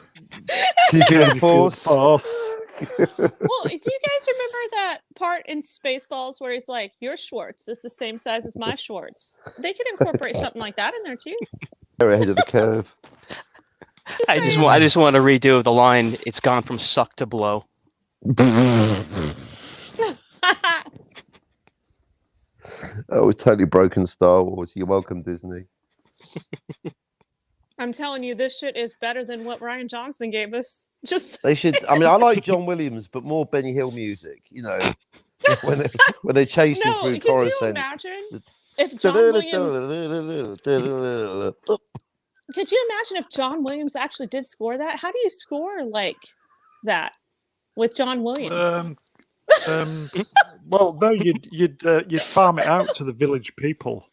Can you feel Can the you feel the force? force? Well, do you guys remember that part in Spaceballs where he's like, "Your Schwartz is the same size as my Schwartz"? They could incorporate something like that in there too. They're ahead of the curve. I just want a redo of the line. It's gone from suck to blow. Oh, it's totally broken Star Wars. You're welcome, Disney. I'm telling you, this shit is better than what Ryan Johnson gave us. Just They should. I mean, I like John Williams, but more Benny Hill music. You know, when they chase him no. through Could you Coruscant. imagine if John Williams? Could you imagine if John Williams actually did score that? How do you score like that with John Williams? Well, no, you'd farm it out to the village people.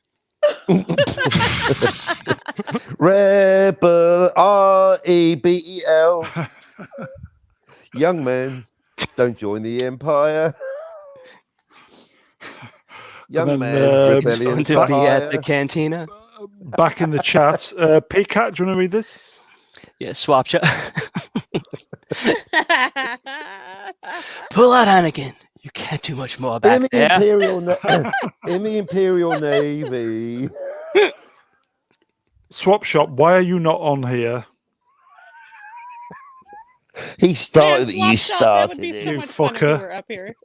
Rebel, REBEL. Young man, don't join the Empire. Young then, man, He's rebellion going to for be at the hire. cantina. Back in the chat, Pcat, do you want to read this? Yeah, swap chat. Pull out Anakin. You can't do much more back In the there. in the Imperial Navy. Swap Shop, why are you not on here? He started it. Man, You swap shop, that would started be so it. You much fun if we fucker. were up here.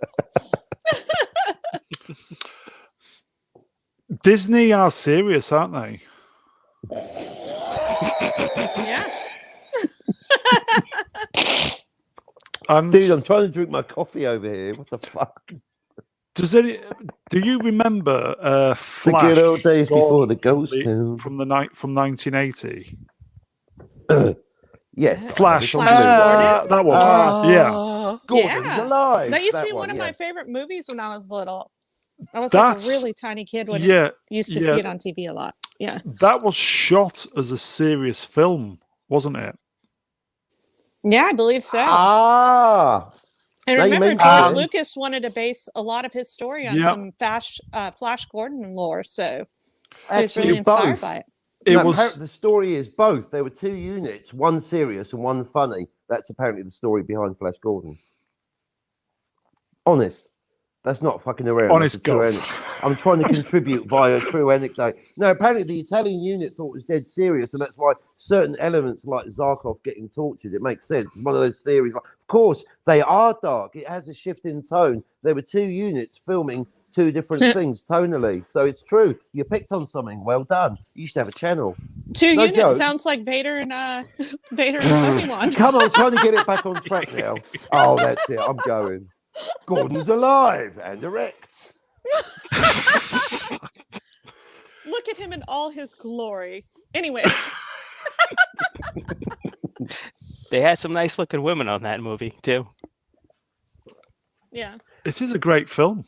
Disney are serious, aren't they? Yeah. And Dude, I'm trying to drink my coffee over here. What the fuck? do you remember The Flash good old days before the Gordon ghost town. from 1980? Yes. Flash, Flash Gordon? that one. Yeah. Gordon's Yeah. alive. That used to be one, one of yeah. my favorite movies when I was little. I was like a That's- really tiny kid when Yeah, I used to yeah. see it on TV a lot. Yeah. that was shot as a serious film, wasn't it? Yeah, I believe so. Ah, And now you remember, mention George it. Lucas wanted to base a lot of his story on Yep. some Flash Gordon lore, so he was actually, really inspired both. by it. It No, was. the story is both. There were 2 units, one serious and one funny. That's apparently the story behind Flash Gordon. Honest. That's not fucking around. Honest That's a true God. anecdote. I'm trying to contribute via a true anecdote. No, apparently the Italian unit thought it was dead serious, and that's why certain elements like Zarkov getting tortured, it makes sense. It's one of those theories. Of course, they are dark. It has a shift in tone. There were 2 units filming 2 different things tonally. So it's true. You picked on something. Well done. You should have a channel. Two No units joke. sounds like Vader and Vader and Obi-Wan. Come on, trying to get it back on track now. Oh, that's it. I'm going. Gordon's alive and erect. Look at him in all his glory. Anyway, They had some nice looking women on that movie too. yeah. It is a great film.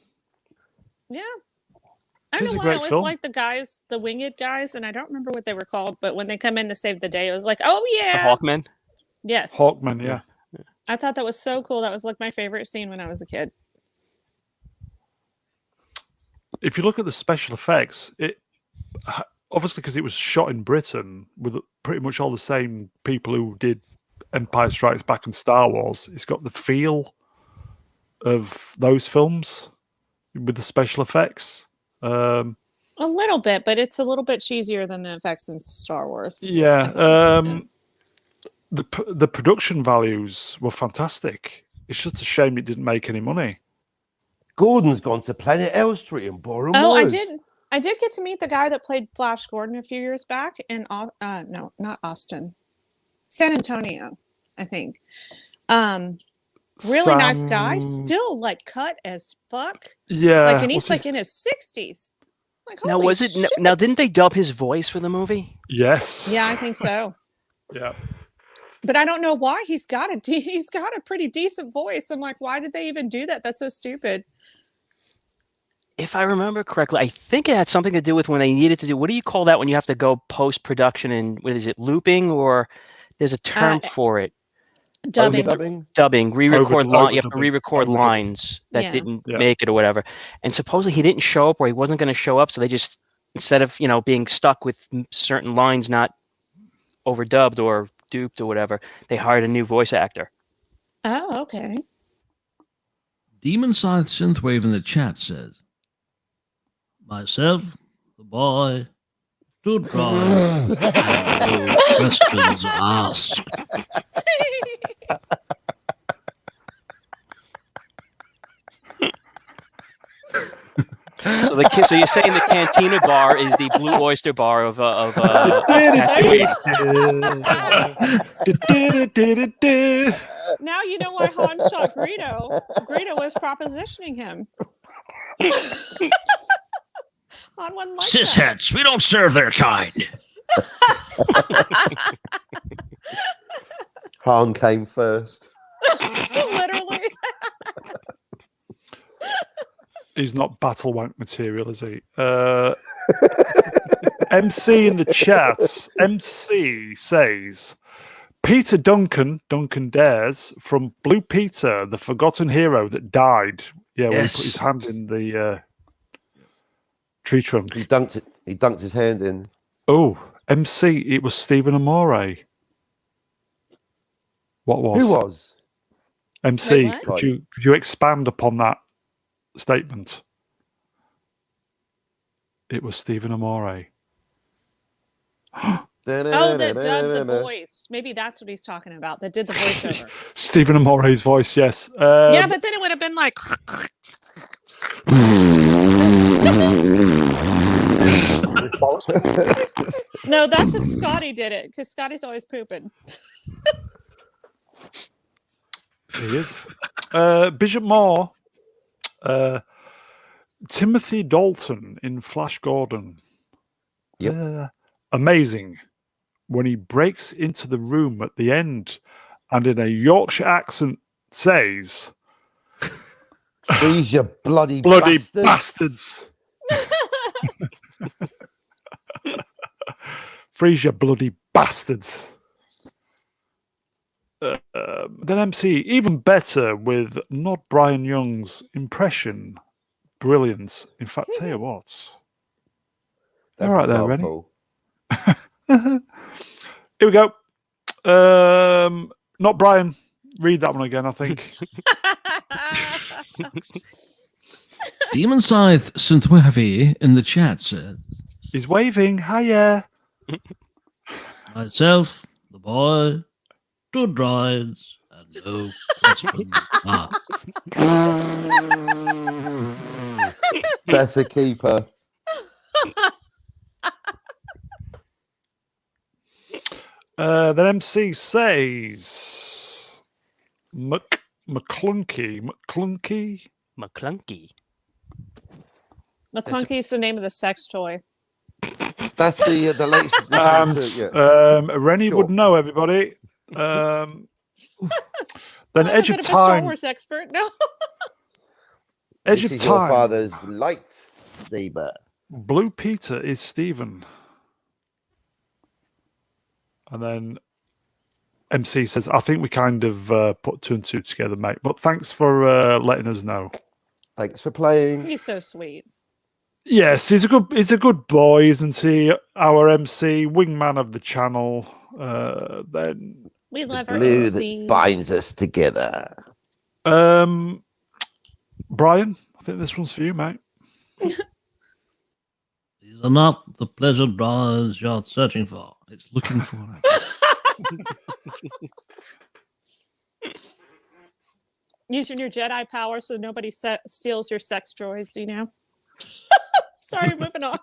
Yeah. It I don't is know a why I great always film. like the guys, the winged guys, and I don't remember what they were called, but when they come in to save the day, it was like, oh The yeah. Hawkmen. Yes. Hawkman, yeah. I thought that was so cool. That was like my favorite scene when I was a kid. If you look at the special effects, it obviously because it was shot in Britain with pretty much all the same people who did Empire Strikes Back and Star Wars, it's got the feel of those films with the special effects. A little bit, but it's a little bit cheesier than the effects in Star Wars. Yeah. Yeah. The production values were fantastic. It's just a shame it didn't make any money. Gordon's gone to Planet Elstree and Borehamwood. Oh, I did get to meet the guy that played Flash Gordon a few years back in no, not Austin, San Antonio, I think. Really nice guy, still like cut as fuck. Yeah. Like, and he's what's like his- in his 60s. Like, Now holy was it? shit. Now didn't they dub his voice for the movie? Yes. Yeah, I think so. Yeah. But I don't know why he's got a pretty decent voice. I'm like, why did they even do that? That's so stupid. If I remember correctly, I think it had something to do with when they needed to do. What do you call that when you have to go post production and what is it, looping, or there's a term for it? Dubbing. Overdubbing? Dubbing, re-record line. You have to overdubbing, re-record overdubbing. lines that Yeah. didn't Yeah. make it or whatever. And supposedly he didn't show up, or he wasn't going to show up, so they just, instead of being stuck with certain lines not overdubbed or duped or whatever, they hired a new voice actor. Oh, okay. Demon Scythe Synthwave in the chat says, myself, the boy, to drive, and no questions asked. So you're saying the Cantina bar is the Blue Oyster bar of Tatooine. Now you know why Han shot Greedo. Greedo was propositioning him. Han wasn't like that. Cishets, we don't serve their kind. Han came first. Literally. He's not Battlewank material, is he? MC in the chat. MC says, Peter Duncan Dares from Blue Peter, the forgotten hero that died. Yeah, when he put his Yes. hand in the tree trunk. He dunked his hand in. Oh, MC, it was Stephen Amore. What was? Who was? MC, Wait, what? could you expand upon that statement? It was Stephen Amore. Oh, that dubbed the voice. Maybe that's what he's talking about. That did the voiceover. Stephen Amore's voice, yes. Yeah, but then it would have been like. No, that's if Scotty did it, because Scotty's always pooping. He is. Bishop Moore. Timothy Dalton in Flash Gordon. Yep. Amazing. When he breaks into the room at the end and in a Yorkshire accent says, Freeze your bloody bastards. Freeze your bloody bastards. Then MC, even better with not Brian Young's impression. Brilliance. In fact, tell you what. That's All right there, example. ready? Here we go. Not Brian. Read that one again, I think. Demon Scythe Synthwave in the chat said, He's waving. Hiya. myself, the boy, two droids, and no questions asked. That's a keeper. Then MC says McClunky. McClunky. McClunky is the name of the sex toy. That's the latest And edition. Yeah. Rennie would Sure. know, everybody. Then I'm Edge a of bit of a Star Time. Wars expert. No. Edge This of is your Time. father's lightsaber. Blue Peter is Stephen. And then MC says, I think we kind of put 2 and 2 together, mate. But thanks for letting us know. Thanks for playing. He's so sweet. Yes, he's a good boy, isn't he? Our MC, wingman of the channel. Then We The love our glue MC. that binds us together. Brian, I think this one's for you, mate. These are not the pleasure drawers you're searching for. It's looking for it. Using your Jedi power so nobody steals your sex droids, you know? Sorry, moving on.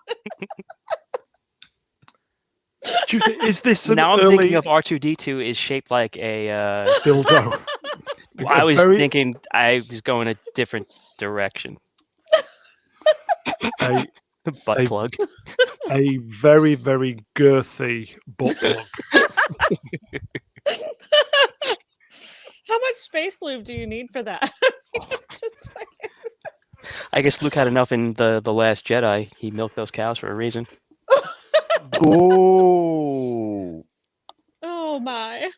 Do you think, is this an Now I'm early thinking of R2D2 is shaped like a. dildo? I was Very- thinking I was going a different direction. a, Butt Hey. plug. a very, very girthy butt plug. How much space lube do you need for that? Just like, I guess Luke had enough in the Last Jedi. He milked those cows for a reason. Ooh. oh my.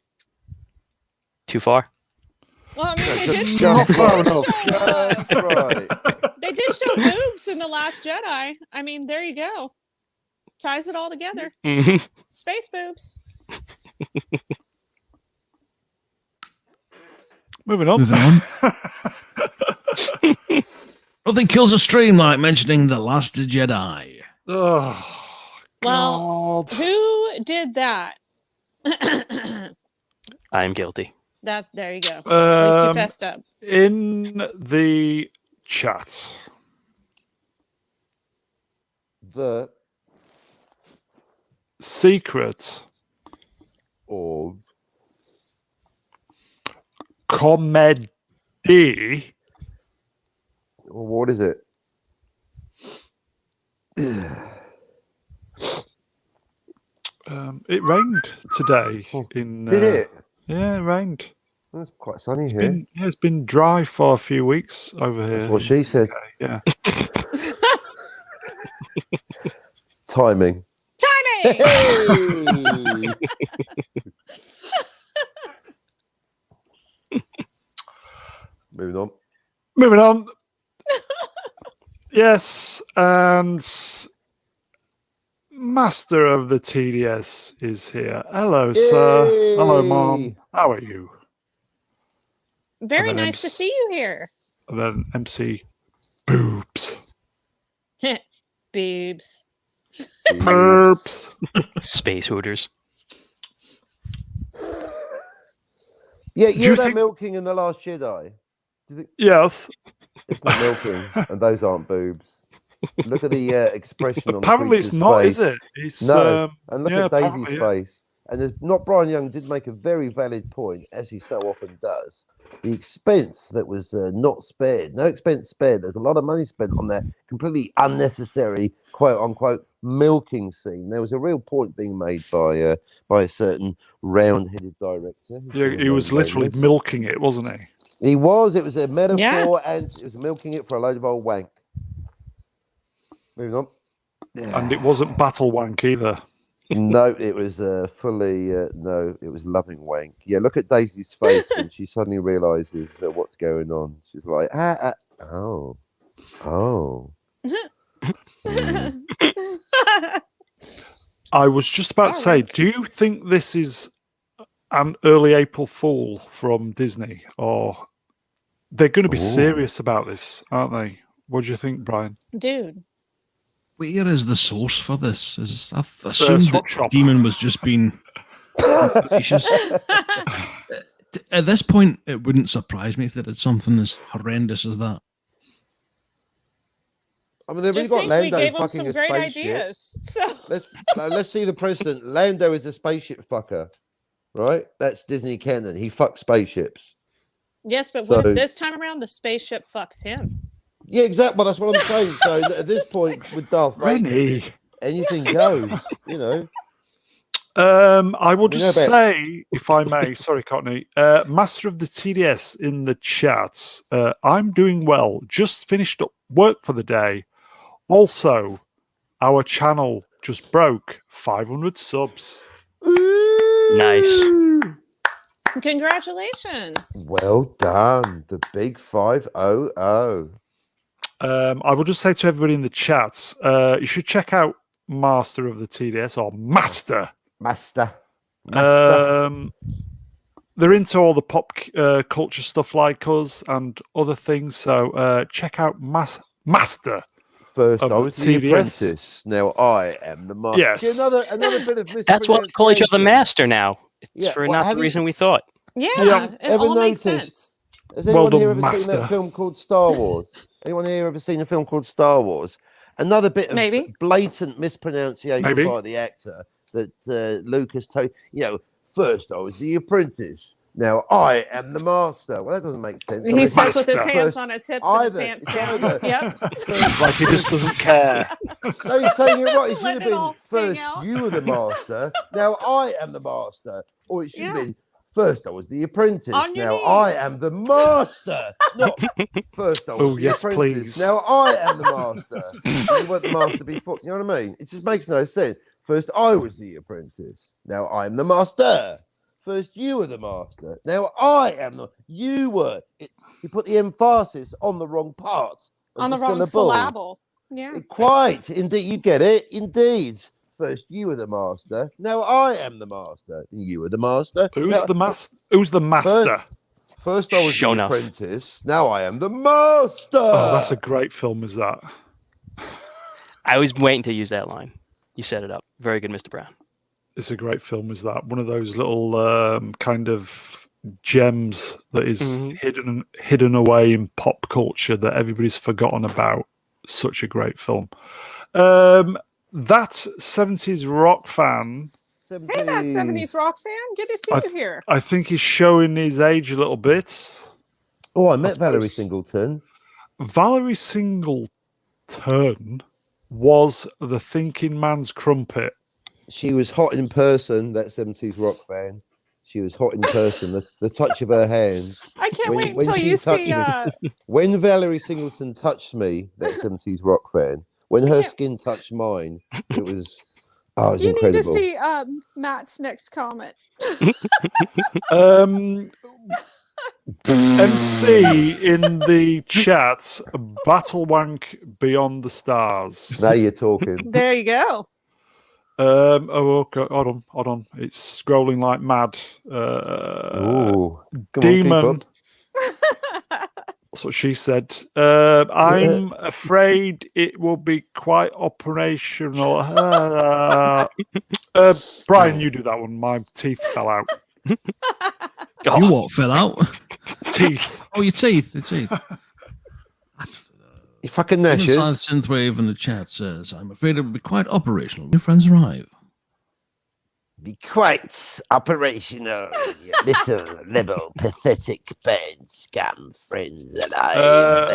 Too far. Well, I mean, they did Just show, far they enough. did show, Just right. they did show boobs in The Last Jedi. I mean, there you go. Ties it all together. Mhm. Space boobs. Moving on. Moving on. Nothing kills a stream like mentioning The Last Jedi. Oh, Well, God. who did that? I'm guilty. There you go. At least you fessed up. In the chat, The secret of comedy. well, what is it? It rained today. In Did it? Yeah, it rained. It's quite sunny here. It's been dry for a few weeks over here. That's what she said. Yeah. Timing. Timing! Hey! Moving on. Moving on. Yes, and Master of the TDS is here. Hello, sir. Hello, Mom. Yay! How are you? Very And then nice to see you here. And then MC Boobs. Boobs. Boobs. Space Hooters. Yeah, you you know that think- milking in The Last Jedi? Yes. It's not milking, and those aren't boobs. Look at the expression on Apparently the it's creature's not, face. is it? It's, No. And look yeah, at Daisy's apparently, yeah. face. And there's, not Brian Young did make a very valid point, as he so often does. The expense that was not spared, no expense spared. There's a lot of money spent on that completely unnecessary, quote unquote, milking scene. There was a real point being made by a certain round-headed director. Yeah, he was literally milking it, wasn't he? He was. It was a metaphor, Yeah. and it was milking it for a load of old wank. Moving on. And it wasn't Battlewank either. No, it was fully no. It was loving wank. Yeah, look at Daisy's face when she suddenly realizes what's going on. She's like, oh. Mm. I was just about to say, do you think this is an early April Fool from Disney, or they're going to be Ooh. serious about this, aren't they? What do you think, Brian? Dude. Where is the source for this? I assumed Swap that Shop. Demon was just being facetious. At this point, it wouldn't surprise me if they did something as horrendous as that. I mean, they've really Just got think we Lando gave them fucking some a great spaceship. ideas. So Let's see the president. Lando is a spaceship fucker. right? That's Disney canon. He fucks spaceships. Yes, but So- what if this time around the spaceship fucks him? Yeah, exactly. Well, that's what I'm saying. So at this Just point, with Darth Vader, Rennie. anything goes. You know. I will We know just about- say, if I may, sorry, Courtney, Master of the TDS in the chats. I'm doing well. Just finished up work for the day. Also, our channel just broke 500 subs. Nice. Ooh. Congratulations. Well done, the big 500. I will just say to everybody in the chats, you should check out Master of the TDS or Master. Master. They're into all the pop culture stuff like us and other things. So check out Master. First, of I the was the TDS. apprentice. Now I am the master. Yes. Another bit of That's why we call each other mispronunciation. master now. It's Yeah, for well, not have the you- reason we thought. Yeah, Yeah, it ever all makes noticed? sense. Has Well anyone done, here ever seen master. that film called Star Wars? Anyone here ever seen a film called Star Wars? Another bit of Maybe. blatant mispronunciation Maybe. by the actor that Lucas told. First I was the apprentice. Now I am the master. Well, that doesn't make sense. He says with his Master. hands on his hips and his Either. pants It's down. either. Yep. Like he just doesn't care. No, he's saying it right. It should Letting have it all been hang first out. you were the master. Now I am the master. Or it should have Yeah. been first I was the apprentice. On your Now I knees. am the master. Not first I was Oh, the yes, apprentice. please. Now I am the master. You weren't the master before. You know what I mean? It just makes no sense. First I was the apprentice. Now I'm the master. First you were the master. Now I am the. You were. You put the emphasis on the wrong part. Of On the wrong syllable. Yeah. Quite. Indeed. You get it. Indeed. First you were the master. Now I am the master. And you were the master. Who's Now- the master? Who's the master? First I was Sure the enough. apprentice. Now I am the master. Oh, that's a great film. Is that? I was waiting to use that line. You set it up. Very good, Mr. Brown. It's a great film. Is that one of those little kind of gems that is Mhm. hidden away in pop culture that everybody's forgotten about? Such a great film. That 70s rock fan, Hey, that 70s rock fan. Good to see I you here. I think he's showing his age a little bit. Oh, I met suppose. Valerie Singleton. Valerie Singleton was the thinking man's crumpet. She was hot in person, that 70s rock fan. She was hot in person. The touch of her hands. I can't When- wait when until she you see. touched When Valerie Singleton touched me, that 70s rock fan, when her can't- skin touched mine, it was, oh, it was You incredible. need to see Matt's next comment. MC in the chat, Battlewank Beyond the Stars. Now you're talking. There you go. Oh, okay. Hold on. It's scrolling like mad. Ooh. Come Demon. on, keep That's what she said. I'm afraid it will be quite operational. Brian, you do that one. My teeth fell out. Oh, You what fell out? Teeth. Oh, your teeth. The teeth. You fucking Silent nashes. Synthwave in the chat says, I'm afraid it will be quite operational when your friends arrive. Be quite operational, you little, little, pathetic band scum friends that I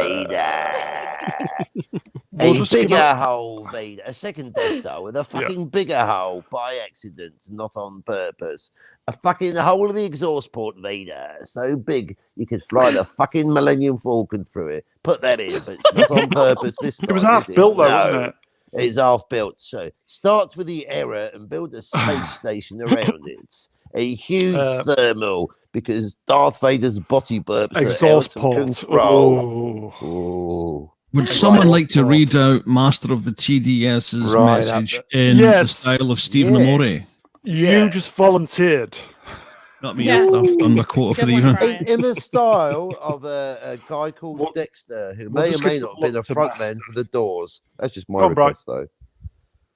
Vader. We'll A just give bigger hole, Vader. A second Death Star with a Yeah. fucking bigger hole by accident, not on purpose. A fucking hole in the exhaust port, Vader. So big you could fly the fucking Millennium Falcon through it. Put that in, but it's not on purpose this time. It was is half it? built though, No. wasn't it? It's half built. So starts with the error and build a space station around it. A huge thermal because Darth Vader's body burps Exhaust are out of port. control. Oh. Oh. Would someone like to read out Master of the TDS's Right, message up in the Yes. style of Stephen Yes. Amore? You Yeah. just volunteered. Not me. Yeah. I've done the quota for Good the one, evening. Brian. In the style of a guy called What- Dexter, who we'll may or just may get to not have been a look to frontman Master. for the Doors. That's just my Go on, Brian. request, though.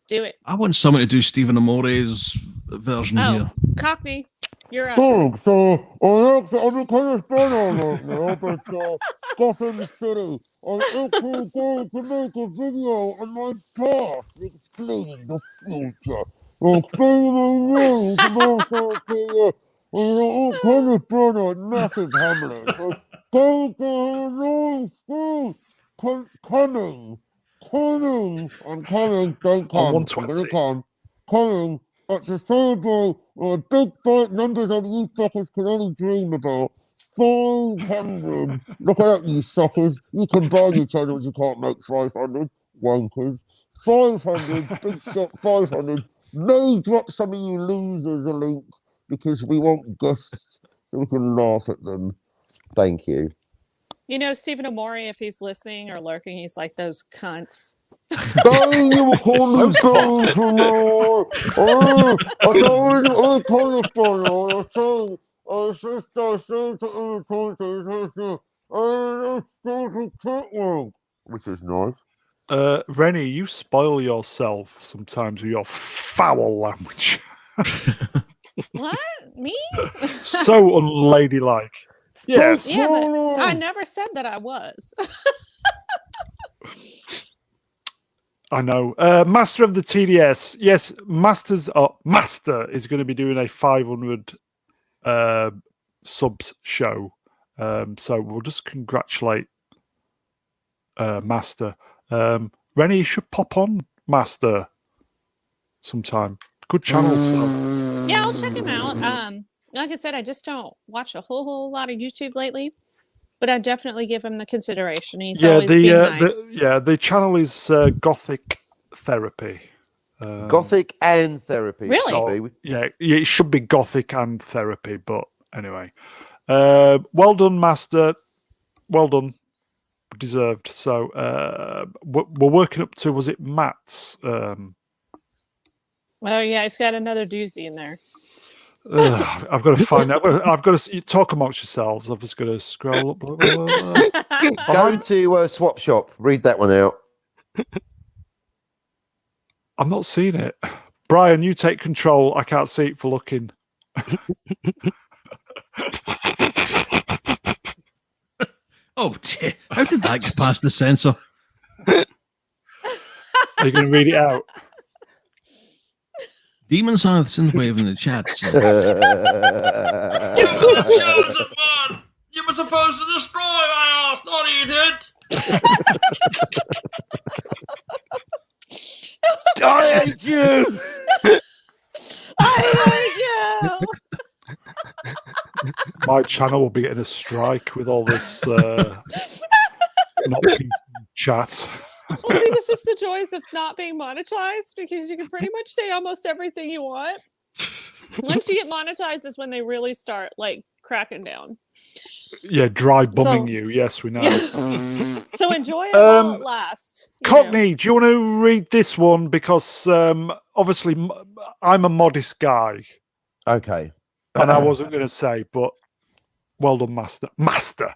Do it. I want someone to do Stephen Amore's version Oh, here. Cockney, you're up. Thanks. I'm kind of spun on right now, but Gotham City. I'm actually going to make a video on my past explaining the future. Explaining my ways about the all kind of fun on massive hamlets. Go, coming. I'm coming, don't come. I'm 120. gonna come. Coming at the table where big fight numbers of you suckers can only dream about. 500. Look out, you suckers. You combine each other, you can't make 500. Wankers. 500, big shot 500. May drop some of you losers a link because we want guests so we can laugh at them. Thank you. You know, Stephen Amori, if he's listening or lurking, he's like those cunts. Don't you call me girls for more? I don't call it for more. I say to which is nice. Rennie, you spoil yourself sometimes with your foul language. What? Me? So unladylike. Yes. Yeah, but I never said that I was. I know. Master of the TDS. Yes, Master is going to be doing a 500 subs show. So we'll just congratulate Master. Rennie, you should pop on Master sometime. Good channel. So. Yeah, I'll check him out. Like I said, I just don't watch a whole lot of YouTube lately, but I definitely give him the consideration. He's always being nice. The channel is Gothic Therapy. Gothic and therapy. Really? So, yeah, it should be Gothic and Therapy, but anyway. Well done, Master. Well done. Deserved. So we're working up to, was it Matt's? Well, yeah, he's got another doozy in there. I've got to find out. I've got to talk amongst yourselves. I've just got to scroll up. Go to Swap Shop. Read that one out. I'm not seeing it. Brian, you take control. I can't see it for looking. Oh, how did that get past the censor? Are you going to read it out? Demon South's wave in the chat. So. You were supposed to destroy my ass, not eat it. I hate you. I hate you. My channel will be getting a strike with all this not being chat. Well, see, this is the joys of not being monetized because you can pretty much say almost everything you want. Once you get monetized is when they really start like cracking down. Yeah, dry bumming you. Yes, we know. Yeah. So enjoy it while it lasts. Cockney, do you want to read this one? Because obviously I'm a modest guy. Okay. And I wasn't going to say, but well done, Master. Master.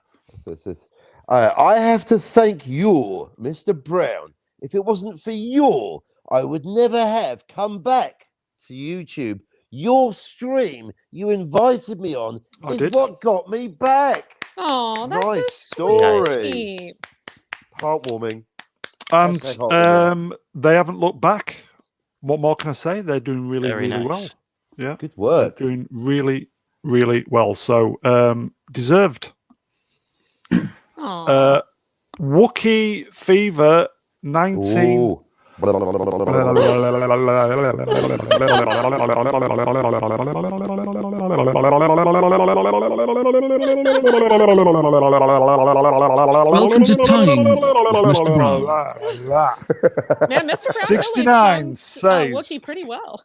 I have to thank you, Mr. Brown. If it wasn't for you, I would never have come back to YouTube. Your stream you invited me on what got me back. Oh, that's nice so story. Heartwarming. And they haven't looked back. What more can I say? They're doing really nice. well. Yeah. Good work. They're doing really, really well. So deserved. Wookie Fever 19. Ooh. Welcome to Tonguing with Mr. Brown. Man, Mr. Brown 69 says Wookie pretty well.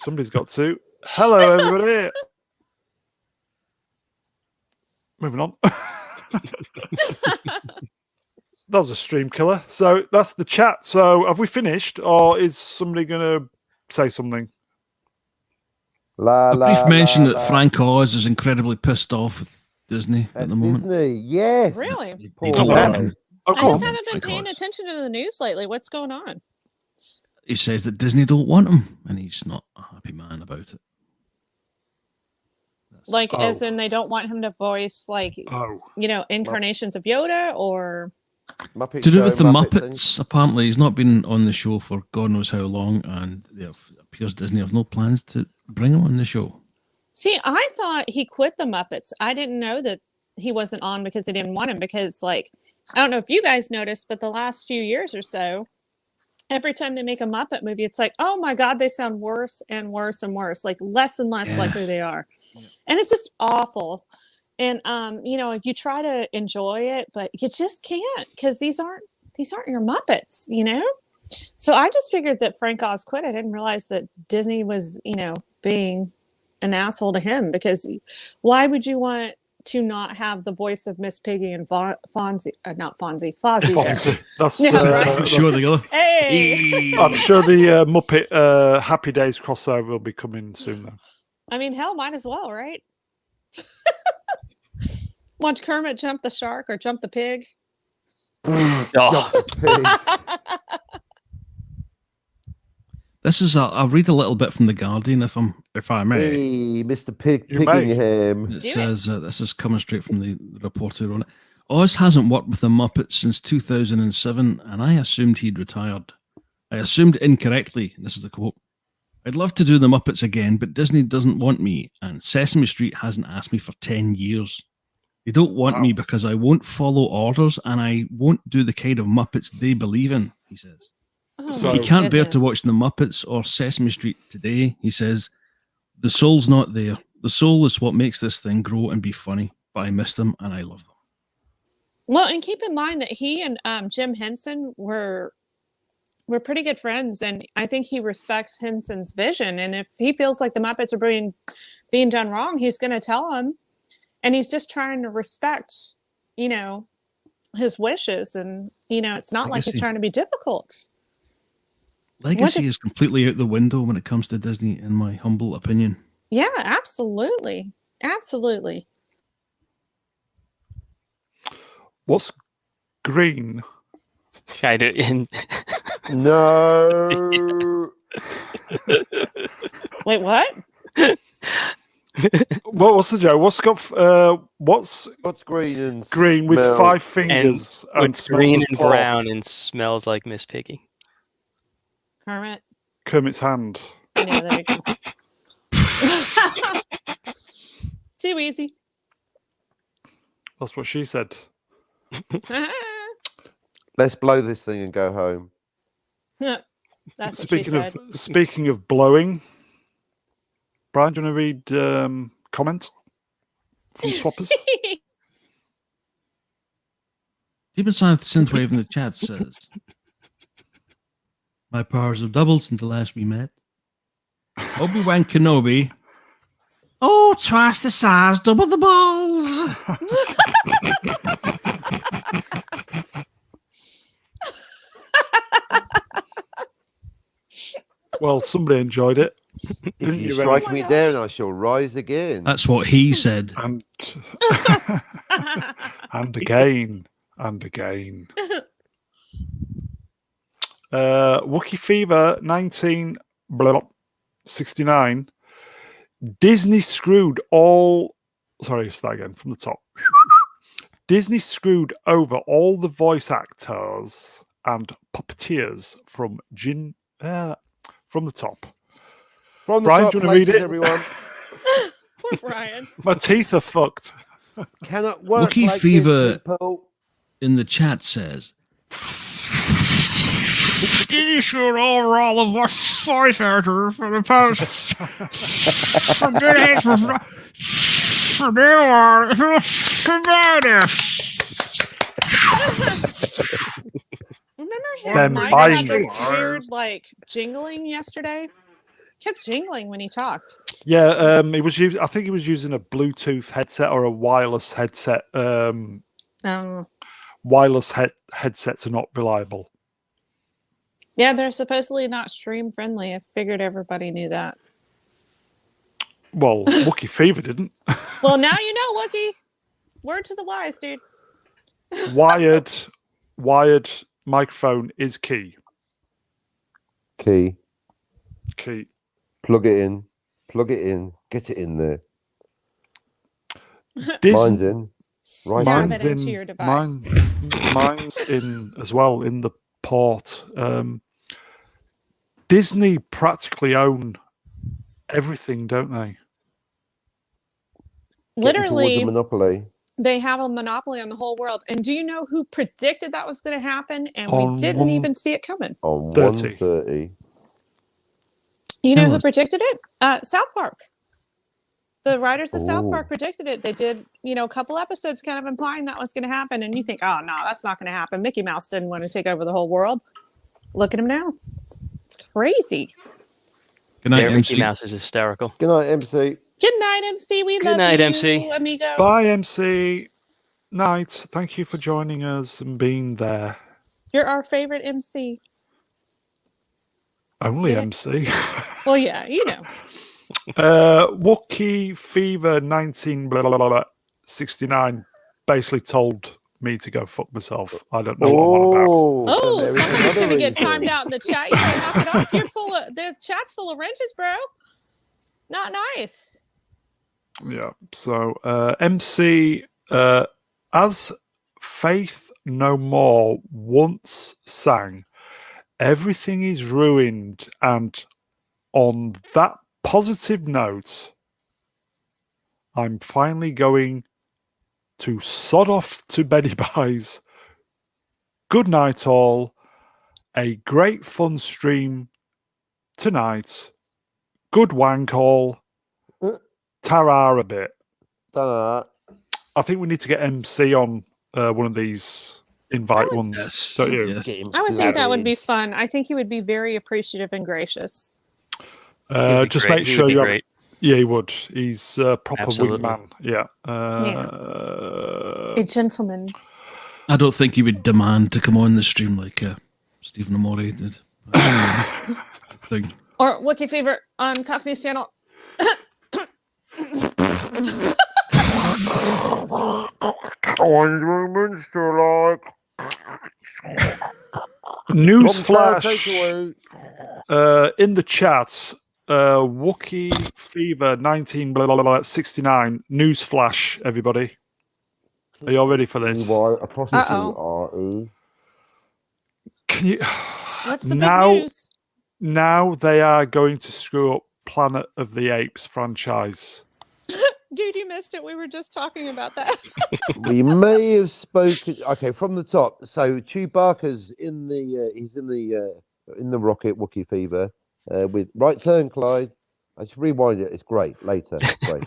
Somebody's got to. Hello, everybody. Moving on. That was a stream killer. So that's the chat. So have we finished, or is somebody going to say something? A brief mention that Frank Oz is incredibly pissed off with Disney at the moment. Disney, yes. Really? They don't want him. I just haven't been paying attention to the news lately. What's going on? He says that Disney don't want him, and he's not a happy man about it. Like, as in they don't want him to voice, like, incarnations of Yoda, or... Muppet to do with the Muppets, apparently he's not been on the show for God knows how long, and it appears Disney have no plans to bring him on the show. See, I thought he quit the Muppets. I didn't know that he wasn't on because they didn't want him. Because, like, I don't know if you guys noticed, but the last few years or so, every time they make a Muppet movie, it's like, oh my God, they sound worse and worse and worse, like less and less like who they are. And it's just awful. And you try to enjoy it, but you just can't because these aren't your Muppets, So I just figured that Frank Oz quit. I didn't realize that Disney was, being an asshole to him, because why would you want to not have the voice of Miss Piggy and Fonzie, not Fonzie, Fozzie there? Fonzie. That's, Yeah, right. For sure they go. Hey! I'm sure the Muppet Happy Days crossover will be coming soon, though. I mean, hell, might as well, right? Watch Kermit jump the shark or jump the pig. Oh, This is I'll read a little bit from the Guardian if I may. Hey, Mr. Pig, You may. Pickingham. It says this is coming straight from the reporter on it. Oz hasn't worked with the Muppets since 2007, and I assumed he'd retired. I assumed incorrectly. This is the quote. I'd love to do the Muppets again, but Disney doesn't want me, and Sesame Street hasn't asked me for 10 years. They don't want me because I won't follow orders, and I won't do the kind of Muppets they believe in, he says. Oh, So- He my can't bear to goodness. watch the Muppets or Sesame Street today. He says, the soul's not there. The soul is what makes this thing grow and be funny, but I miss them and I love them. Well, and keep in mind that he and Jim Henson were pretty good friends, and I think he respects Henson's vision. And if he feels like the Muppets are being done wrong, he's going to tell him, and he's just trying to respect, his wishes. And it's not like he's Legacy. trying to be difficult. Legacy is completely out the window when it comes to Disney, in my humble opinion. Yeah, absolutely, absolutely. What's green? I do. And No. Wait, what? What's the joke? What's What's green and green with smell? 5 fingers and it's smells green of and pork? brown and smells like Miss Piggy. Kermit. Kermit's hand. Yeah, there you go. Too easy. That's what she said. Let's blow this thing and go home. That's what she said. Speaking of blowing, Brian, do you want to read comments from Swappers? Deep inside the synthwave in the chat says, my powers have doubled since the last we met. Obi-Wan Kenobi. Oh, twice the size, double the balls. Well, somebody enjoyed it. If Didn't you you, strike Ren? me down, I shall rise again. That's what he said. And and again and again. Wookie Fever 1969. Disney screwed all. Sorry, start again from the top. Disney screwed over all the voice actors and puppeteers from the top. From the Brian, top do you want to read places, it? everyone. Poor Brian. My teeth are fucked. Cannot work Wookie like Fever. this, people. In the chat says, Disney screwed over all of our voice actors for the past. Remember his Them mic buying had this it. weird, jingling yesterday? Kept jingling when he talked. Yeah, he was. I think he was using a Bluetooth headset or a wireless headset. Wireless headsets are not reliable. Yeah, they're supposedly not stream friendly. I figured everybody knew that. Well, Wookie Fever didn't. Well, now you know, Wookie. Word to the wise, dude. Wired microphone is key. Key. Key. Plug it in. Plug it in. Get it in there. Mine's in. Right. Stab Mine's it into in- your device. Mine's in as well in the port. Disney practically own everything, don't they? Getting towards a Literally, monopoly. they have a monopoly on the whole world. And do you know who predicted that was going to happen? And we On didn't one- even see it coming. On 30. 130. You know Who who was? predicted it? South Park. The writers of South Ooh. Park predicted it. They did, a couple episodes kind of implying that was going to happen. And you think, oh, no, that's not going to happen. Mickey Mouse didn't want to take over the whole world. Look at him now. It's crazy. Good night, There, Mickey MC. Mouse is hysterical. Good night, MC. Good night, MC. We Good love night, you, MC. amigo. Bye, MC. Night. Thank you for joining us and being there. You're our favorite MC. Only Yeah. MC. Well, yeah, you know. Wookie Fever 19 blah, blah, blah, blah, 69 basically told me to go fuck myself. I don't know what I'm on about. Oh, there is somebody's another going to get reason. timed out in the chat. You better knock it off. The chat's full of wrenches, bro. Not nice. Yeah. So MC, as Faith No More once sang, everything is ruined. And on that positive note, I'm finally going to sod off to Benny Buys. Good night, all. A great fun stream tonight. Good wank, all. Tara a bit. Dunno. I think we need to get MC on one of these invite ones. Yes. Don't you? Yes. Get him I would think that would flattered. be fun. I think he would be very appreciative and gracious. He would be Just great. make He sure would be you have. great. Yeah, he would. He's a proper Absolutely. wingman. Yeah. A gentleman. I don't think he would demand to come on the stream like Stephen Amore did. I think. Or Wookie Fever on Cockney's channel. Wandering Minster like. Newsflash in the chat. Wookie Fever 19 blah, blah, blah, 69. Newsflash, everybody. Are you all ready for this? E-Y-R-E. Can you? What's the Now- big news? Now they are going to screw up Planet of the Apes franchise. Dude, you missed it. We were just talking about that. We may have spoken. Okay, from the top. So Chewbacca's in the. He's in the rocket. Wookiee Fever. With right turn, Clyde. I just rewind it. It's great. Later, great.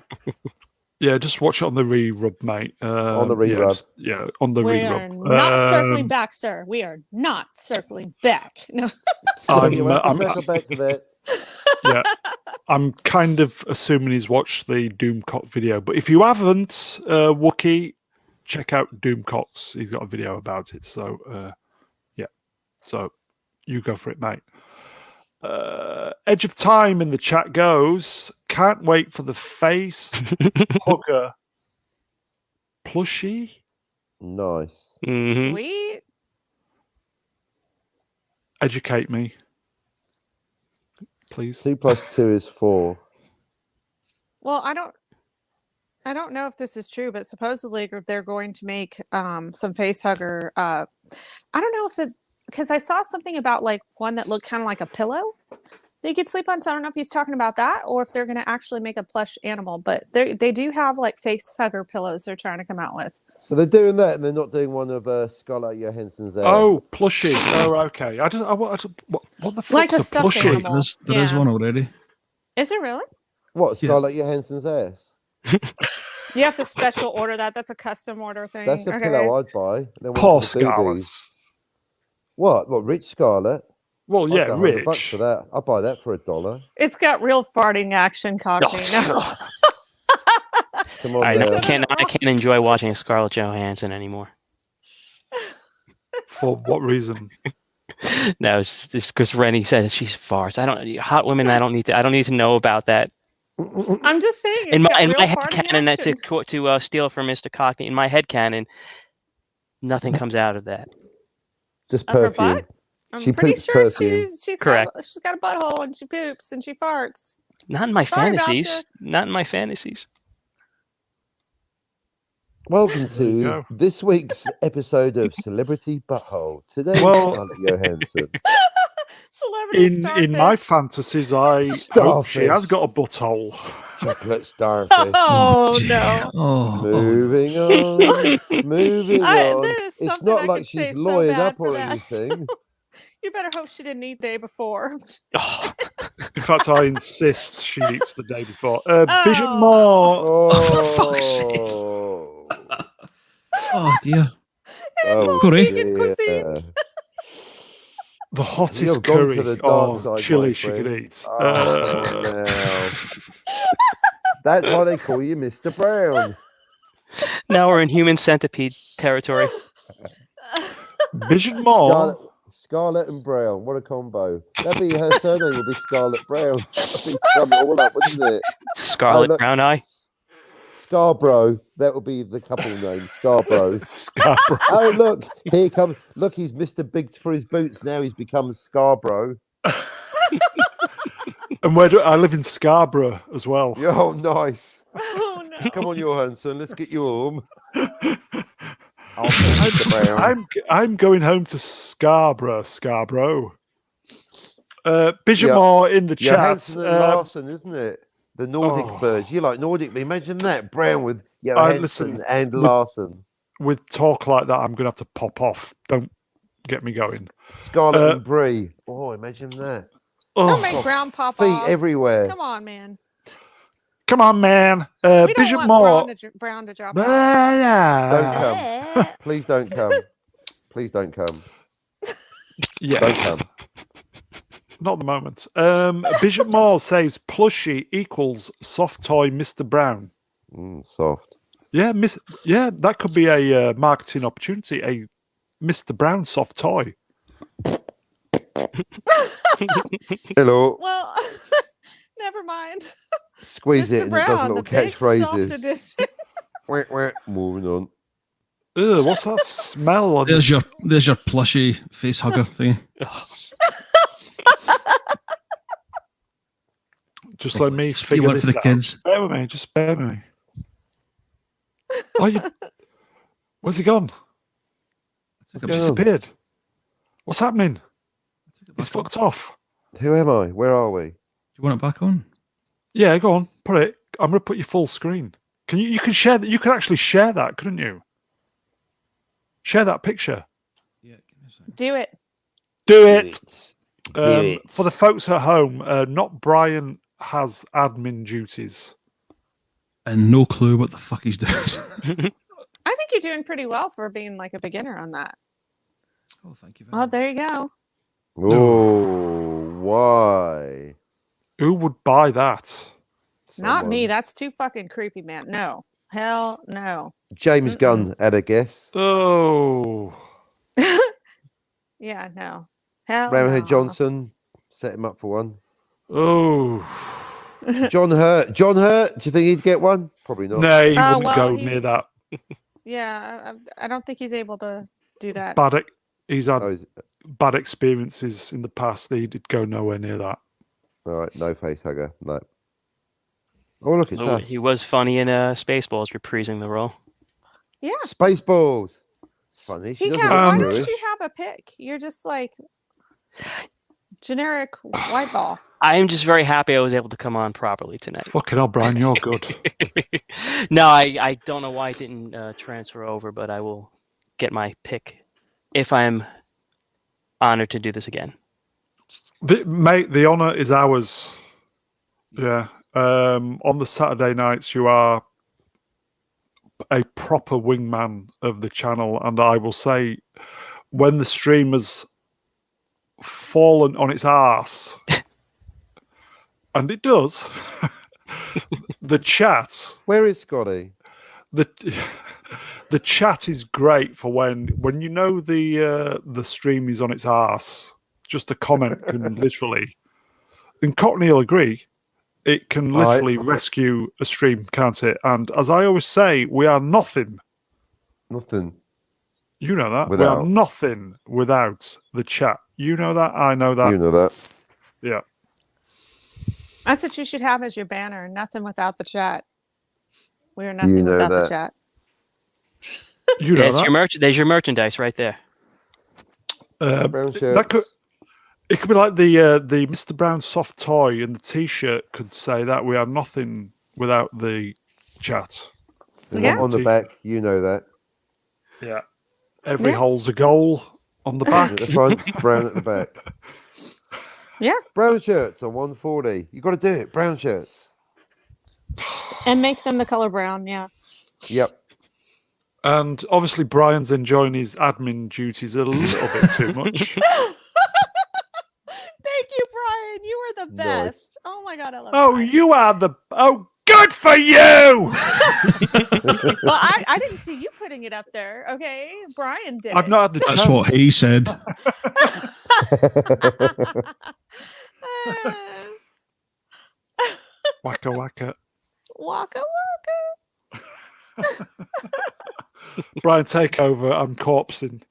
Yeah, just watch it on the re-rub, mate. On the Yeah, re-rub. on the We are re-rub. not circling back, sir. We are not circling back. No. So I'm, you have to I'm- circle back to that. Yeah, I'm kind of assuming he's watched the Doomcock video. But if you haven't, Wookie, check out Doomcock's. He's got a video about it. So, yeah. So, you go for it, mate. Edge of Time in the chat goes, can't wait for the face hugger plushie. Nice. Mhm. Sweet. Educate me, please. 2 + 2 is 4. Well, I don't know if this is true, but supposedly they're going to make some face hugger. I don't know if because I saw something about like one that looked kind of like a pillow that you could sleep on. So I don't know if he's talking about that or if they're going to actually make a plush animal. But they do have like face hugger pillows they're trying to come out with. So they're doing that, and they're not doing one of Scarlett Johansson's. Oh, plushie. Oh, okay. What the fuck's Like a a stuffed plushie? animal. There is Yeah. one already. Is it really? What, Yeah. Scarlett Johansson's ass? You have to special order that. That's a custom order thing. That's a Okay. pillow I'd buy. And then one Poor for the Scarlett. boobies. What, rich Scarlett? Well, I'd yeah, go $100 rich. for that. I'll buy that for $1. It's got real farting action, Cockney. No. Come on, I now. can't enjoy watching Scarlett Johansson anymore. For what reason? No, it's just because Rennie said she's farce. Hot women. I don't need to know about that. I'm just saying. In It's got my real head farting canon, that action. to steal from Mr. Cockney. In my head canon, nothing comes out of that. Just Of her perfume. butt? I'm She pretty poops sure perfume. she's Correct. she's got a butthole and she poops and she farts. Not in my Sorry about fantasies. Not in my fantasies. Welcome you to go. this week's episode of Celebrity Butthole. Today, Well- Scarlett Johansson. Celebrity In my starfish. fantasies, I hope she Starfish. has got a butthole. Chocolate starfish. Oh dear. no. Moving on. Moving on. There is It's something not I like could say she's so lawyered bad up for or that. anything. You better hope she didn't eat the day before. Oh, In fact, I insist she eats the day before. Bishop Oh, no. Moore. Oh, for fuck's sake. Oh. Oh dear. Oh, all Corey? vegan cuisine. dear. The hottest You've gone to curry the dark or side, chili my she could friend. eat. Oh, now. That's why they call you Mr. Brown. now we're in human centipede territory. Bishop Moore. Scarlet and Brown. What a combo. That'd be her surname would be Scarlet Brown. That'd be sum it all up, wouldn't it? Scarlet look. brown eye. Scarborough. That would be the couple name. Scarborough. Scarborough. Oh, look. Here comes. Look, he's Mr. Big for his boots. Now he's become Scarborough. And where do I live in Scarborough as well? Oh, nice. Oh no. Come on, Johansson. Let's get you home. I'll take Mr. Brown. I'm going home to Scarborough. Bishop Yeah. Moore in the chat. Johansson and Larson, isn't it? The Nordic Oh. birds. You like Nordic? Imagine that. Brown with listen, Johansson and with- Larson. With talk like that, I'm going to have to pop off. Don't get me going. Scarlet and Brie. Oh, imagine that. Don't Oh, make Brown pop Feet off. everywhere. Come on, man. come on, man. We don't Bishop want Moore. Brown to drop off. Don't come. Eh. Please don't come. Please don't come. Yes. Don't come. Not at the moment. Bishop Moore says plushie equals soft toy Mr. Brown. Soft. Yeah, that could be a marketing opportunity. A Mr. Brown soft toy. Hello. Well, never mind. Squeeze it Mr. and it does Brown, little the big soft catchphrases. edition. Wah, wah. Moving on. Ugh, what's that smell? On There's your plushy face hugger thing. Just let me You figure work for this the out. kids. Bear with me. Just bear with me. Where's he gone? He's going on? disappeared. What's happening? He's Back on. fucked off. Who am I? Where are we? Do you want it back on? Yeah, go on. Put it. I'm going to put you full screen. Can you can share that? You could actually share that, couldn't you? Share that picture. Yeah, give me a second. Do it. Do it. Do it. For the folks at home, not Brian has admin duties. And no clue what the fuck he's doing. I think you're doing pretty well for being like a beginner on that. Oh, thank you very Oh, much. there you go. Oh, why? Who would buy that? Not me. Someone. That's too fucking creepy, man. No. Hell no. James Gunn had a guess. Oh, Yeah, no. Hell Ramhead no. Johnson set him up for one. oh. John Hurt. John Hurt. Do you think he'd get one? Probably not. No, he Oh, wouldn't well, go near that. Yeah, I don't think he's able to do that. He's had Oh, bad experiences in the past. He did go nowhere near that. all right, no face hugger. No. Oh, look, it's Oh, us. he was funny in Spaceballs, reprising the role. Yeah. Spaceballs. It's funny. She He doesn't can. look Why Um, don't Jewish. you have a pick? You're just like generic white ball. I am just very happy I was able to come on properly tonight. Fucking hell, Brian, you're good. No, I don't know why it didn't transfer over, but I will get my pick if I'm honored to do this again. Mate, the honour is ours. Yeah. On the Saturday nights, you are a proper wingman of the channel, and I will say, when the stream has fallen on its arse, and it does, the chat, Where is Scotty? the chat is great for when you know the stream is on its arse. Just a comment can literally, and Cockney will agree, it can Aye. literally rescue a stream, can't it? And as I always say, we are nothing. Nothing. You know that. We Without. are nothing without the chat. You know that. I know that. You know that. Yeah. That's what you should have as your banner. Nothing without the chat. We are nothing You know without the that. chat. You know Yeah, it's that. your there's your merchandise right there. Brown shirts. That could. It could be like the Mr. Brown soft toy, and the T-shirt could say that we are nothing without the chat. They're Yeah. not on the back. You know that. Yeah. Every Yeah. hole's a goal on the back. At the front, brown at the back. Yeah. Brown shirts on 140. You got to do it. Brown shirts. And make them the color brown. Yeah. Yep. And obviously, Brian's enjoying his admin duties a little bit too much. Thank you, Brian. You were the Nice. best. Oh my God, I love Oh, Brian. you are the. Oh, good for you! Well, I didn't see you putting it up there. Okay, Brian did. I've it. not had the That's chance. what he said. Waka waka. Waka waka. Brian, take over. I'm corpsing.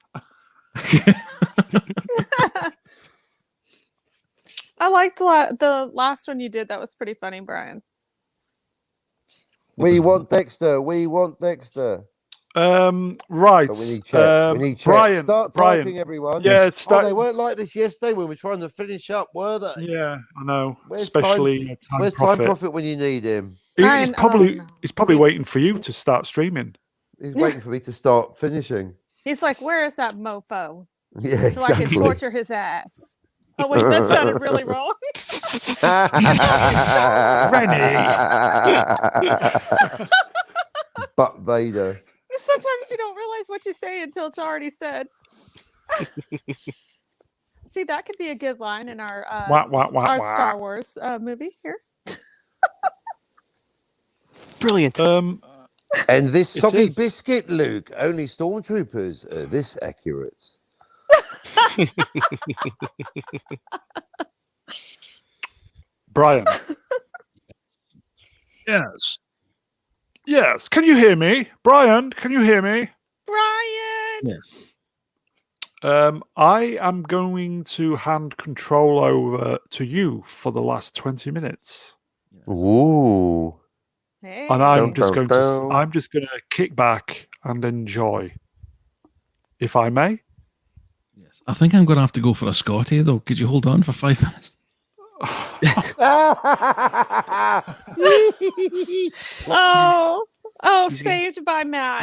I liked the last one you did. That was pretty funny, Brian. We want Dexter. We want Dexter. Right. But we need chats. We need chats. Brian. Start Brian. typing, everyone. Yeah, Oh, start. they weren't like this yesterday when we were trying to finish up, were they? Yeah, I know. Where's Especially Time Where's Profit. Time Profit when you need him? He's Brian, probably no. he's probably waiting Weeks. for you to start streaming. He's waiting for me to start finishing. He's like, "Where is that mofo?" Yeah, So I can exactly. torture his ass. Oh wait, that sounded really wrong. But Vader. Sometimes you don't realize what you say until it's already said. See, that could be a good line in our Wah, wah, wah, our wah. Star Wars movie here. Brilliant. And this It soggy is. biscuit, Luke. Only stormtroopers are this accurate. Brian. Yes. Yes. Can you hear me? Brian, can you hear me? Brian. Yes. I am going to hand control over to you for the last 20 minutes. Ooh. Hey. And I'm Dun, just dun, going to dun. I'm just going to kick back and enjoy. If I may. Yes. I think I'm going to have to go for a Scotty, though. Could you hold on for 5 minutes? Oh, He's saved by Matt.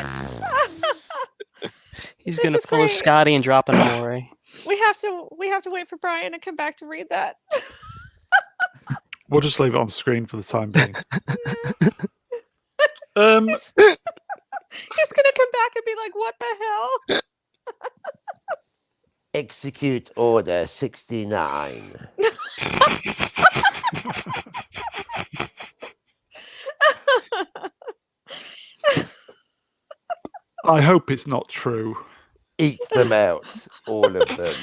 He's this gonna is pull a great. Scotty and drop an Amore. We have to wait for Brian to come back to read that. We'll just leave it on screen for the time being. He's gonna come back and be like, "What the hell?" Execute Order 69. I hope it's not true. Eat them out, all of them.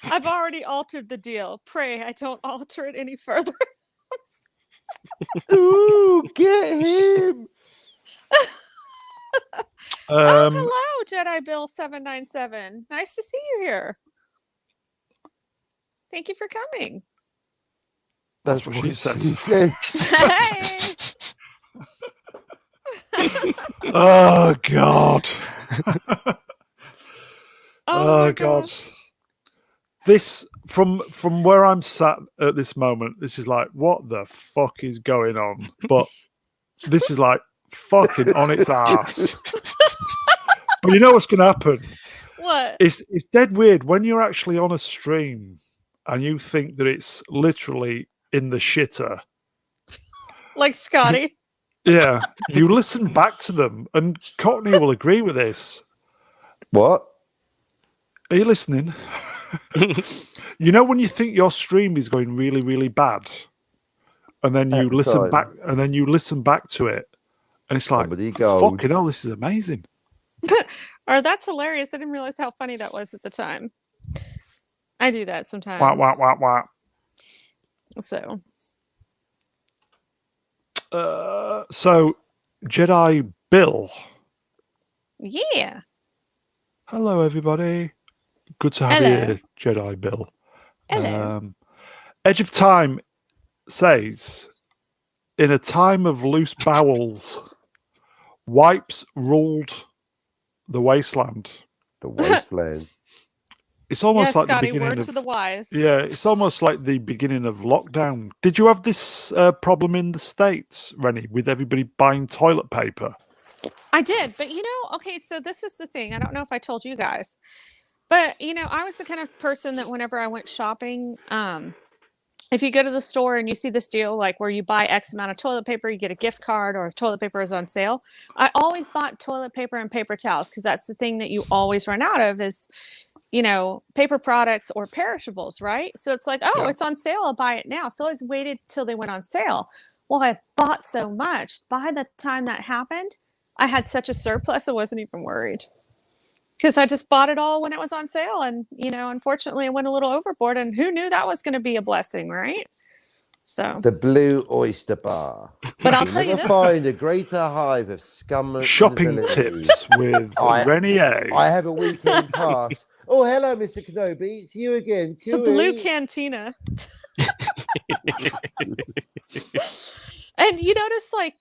I've already altered the deal. Pray I don't alter it any further. Ooh, get him! Oh, hello, Jedi Bill 797. Nice to see you here. Thank you for coming. That's what she said. She said. Hey. Oh God. Oh, my God. gosh. This from where I'm sat at this moment, this is like, what the fuck is going on? But this is like fucking on its ass. But you know what's gonna happen? What? It's dead weird when you're actually on a stream and you think that it's literally in the shitter. Like Scotty? Yeah. You listen back to them, and Courtney will agree with this. What? Are you listening? You know when you think your stream is going really, really bad, and then you At the listen time. back, and then you listen back to it, and it's like, Comedy gold. fucking hell, this is amazing. Or that's hilarious. I didn't realize how funny that was at the time. I do that sometimes. Wah, wah, wah, wah. So So, Jedi Bill. yeah. Hello, everybody. Good to have you Hello. here, Jedi Bill. Hello. Edge of Time says, in a time of loose bowels, wipes ruled the wasteland. The wasteland. It's almost Yes, like the Scotty, beginning word of to the wise. yeah. It's almost like the beginning of lockdown. Did you have this problem in the States, Rennie, with everybody buying toilet paper? I did, but okay, so this is the thing. I don't know if I told you guys, but I was the kind of person that whenever I went shopping, if you go to the store and you see this deal like where you buy X amount of toilet paper, you get a gift card or toilet paper is on sale. I always bought toilet paper and paper towels because that's the thing that you always run out of is, paper products or perishables, right? So it's like, oh, Yeah. it's on sale. I'll buy it now. So I always waited till they went on sale. Well, I bought so much. By the time that happened, I had such a surplus, I wasn't even worried. Because I just bought it all when it was on sale. And, unfortunately, I went a little overboard. And who knew that was going to be a blessing, right? So, The Blue Oyster Bar. but I'll You'll tell you never this. find a greater hive of scum and Shopping visibility. tips with Rennie A. I have a weekend pass. Oh, hello, Mr. Kenobi. It's you again. The Blue Chewie. Cantina. And you notice like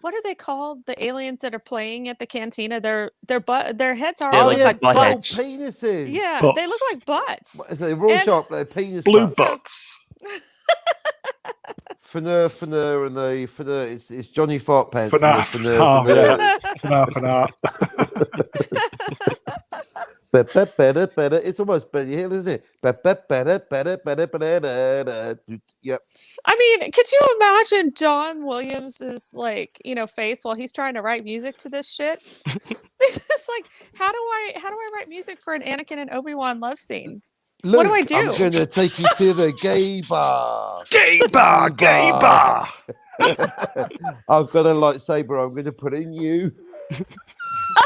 what are they called? The aliens that are playing at the cantina, their heads are They're all like like butt little heads. penises. yeah, Butts. they look like butts. So they're all And- sharp, they're penis Blue butts. butts. Feneur, and the Feneur. It's Johnny Fart Pants. FNAF. And the Oh, Feneur. FNAF. Better. It's almost Benny Hill, isn't it? Better. Yep. I mean, could you imagine John Williams's face while he's trying to write music to this shit? It's like, how do I write music for an Anakin and Obi-Wan love scene? Luke, What do I do? I'm going to take you to the gay bar. Gay bar, gay bar. I've got a lightsaber. I'm going to put in you.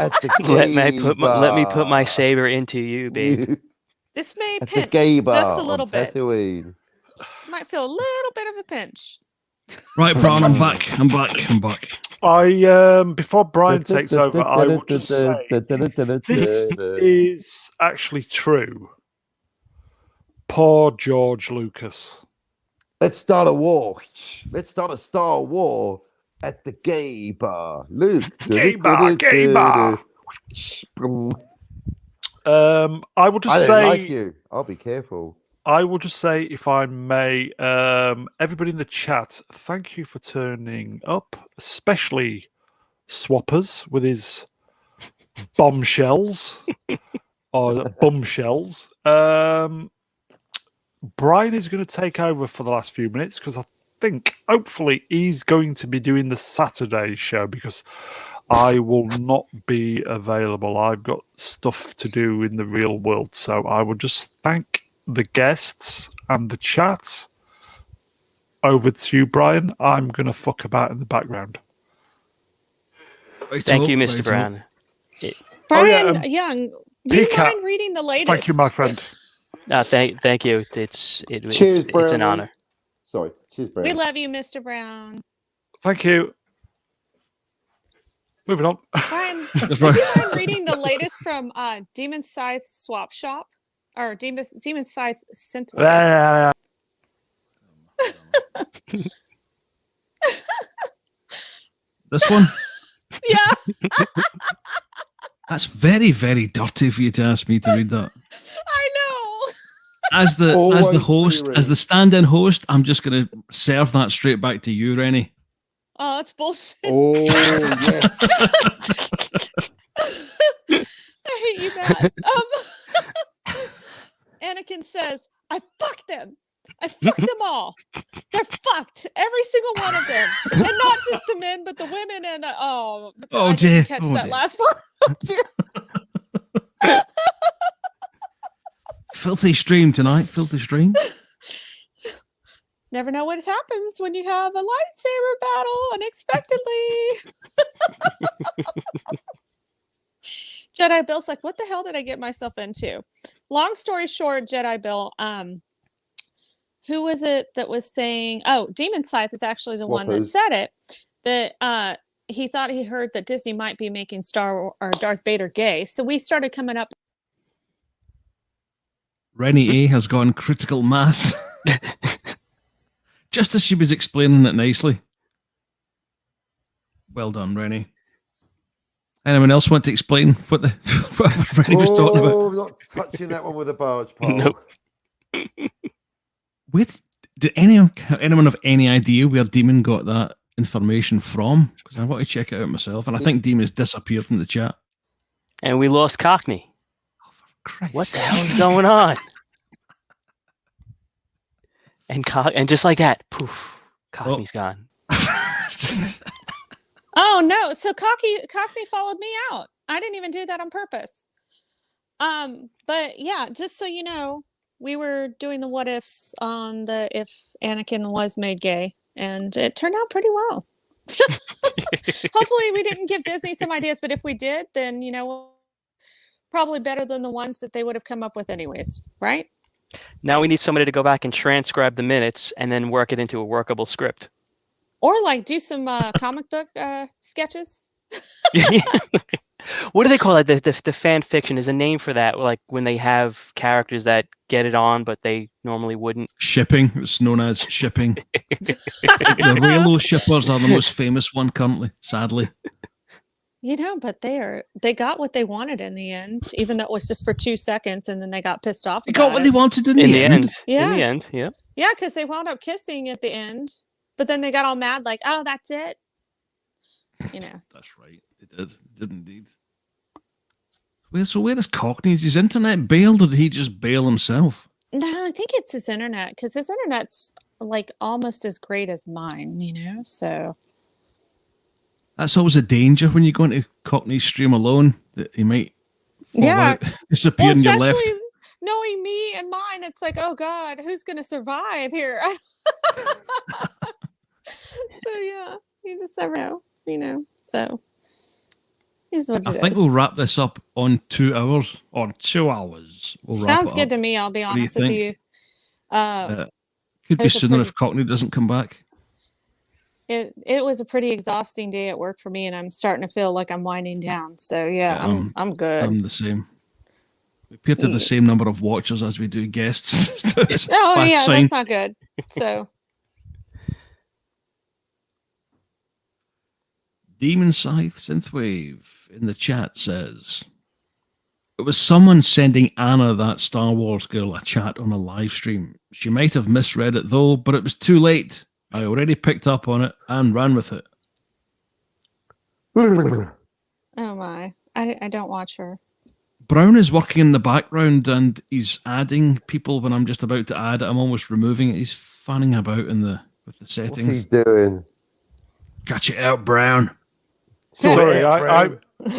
At the gay Let me put my bar. saber into you, babe. You- This may At the pinch gay bar just a little on bit. Tatooine. Might feel a little bit of a pinch. Right, Brian, I'm back. I before Brian takes over, I will just say this is actually true. Poor George Lucas. Let's start a war. Let's start a Star War at the gay bar. Luke. Gay bar, gay bar. I will just I don't say, like you. I'll be careful. I will just say, if I may, everybody in the chat, thank you for turning up, especially Swappers with his bombshells or bumshells. Brian is going to take over for the last few minutes because I think, hopefully, he's going to be doing the Saturday show because I will not be available. I've got stuff to do in the real world. So I will just thank the guests and the chat. Over to you, Brian. I'm going to fuck about in the background. Thank you, Mr. Brown. Brian Young, do you Peacock. mind reading the latest? Thank you, my friend. Thank you. It's Cheers, an Brownie. honor. Sorry. Cheers, We Brandon. love you, Mr. Brown. Thank you. Moving on. Brian, That's do right. you mind reading the latest from Demon Scythe Swap Shop? Or Demon Scythe Synthwave? This one? Yeah, That's very, very dirty for you to ask me to read that. I know. As the Always host, be as the stand-in host, I'm just going to serve that straight back to you, Rennie. Oh, that's bullshit. Oh, yes. I hate you, Matt. Anakin says, I fucked them. I fucked them all. They're fucked. Every single one of them. And not just the men, but the women and the Oh, I dear. didn't catch Oh, that dear. last part. Dear. Filthy stream tonight. Filthy stream. Never know what happens when you have a lightsaber battle unexpectedly. Jedi Bill's like, what the hell did I get myself into? Long story short, Jedi Bill, who was it that was saying, oh, Demon Scythe is actually the one that Swappers. said it, that he thought he heard that Disney might be making Darth Vader gay. So we started coming up. Rennie A has gone critical mass. Just as she was explaining it nicely. Well done, Rennie. Anyone else want to explain what what Rennie was talking about? Oh, not touching that one with a barge pole. Nope. Did anyone have any idea where Demon got that information from? Because I want to check it out myself, and I think Demon has disappeared from the chat. And we lost Cockney. Christ. What the hell is going on? And just like that, poof, Cockney's gone. Oh no! So Cockney followed me out. I didn't even do that on purpose. But yeah, just so you know, we were doing the what ifs on the if Anakin was made gay, and it turned out pretty well. Hopefully, we didn't give Disney some ideas, but if we did, then probably better than the ones that they would have come up with anyways, right? Now we need somebody to go back and transcribe the minutes and then work it into a workable script. Or like do some comic book sketches. What do they call it? The fan fiction is a name for that. Like when they have characters that get it on, but they normally wouldn't. Shipping. It's known as shipping. The Raylo shippers are the most famous one currently, sadly. But they got what they wanted in the end, even though it was just for 2 seconds, and then they got pissed off. They got what they wanted in the end. Yeah. In the end, yeah. Yeah, because they wound up kissing at the end, but then they got all mad, like, "Oh, that's it." That's right. They did indeed. So where is Cockney? Is his internet bailed, or did he just bail himself? No, I think it's his internet, because his internet's like almost as great as mine, so. That's always a danger when you go into Cockney's stream alone, that he might fall out, disappear in your left. Especially knowing me and mine, it's like, oh God, who's going to survive here? So yeah, you just never know, so. I think we'll wrap this up on 2 hours. On 2 hours. Sounds good to me, I'll be honest with you. Could be sooner if Cockney doesn't come back. It was a pretty exhausting day at work for me, and I'm starting to feel like I'm winding down. So yeah, I'm good. I'm the same. We appear to have the same number of watchers as we do guests. Oh yeah, that's not good. So Demon Scythe Synthwave in the chat says it was someone sending Anna, that Star Wars girl, a chat on a live stream. She might have misread it though, but it was too late. I already picked up on it and ran with it. oh my, I don't watch her. Brown is working in the background and he's adding people when I'm just about to add it. I'm almost removing it. He's fanning about with the settings. What's he doing? Catch it out, Brown. Sorry, I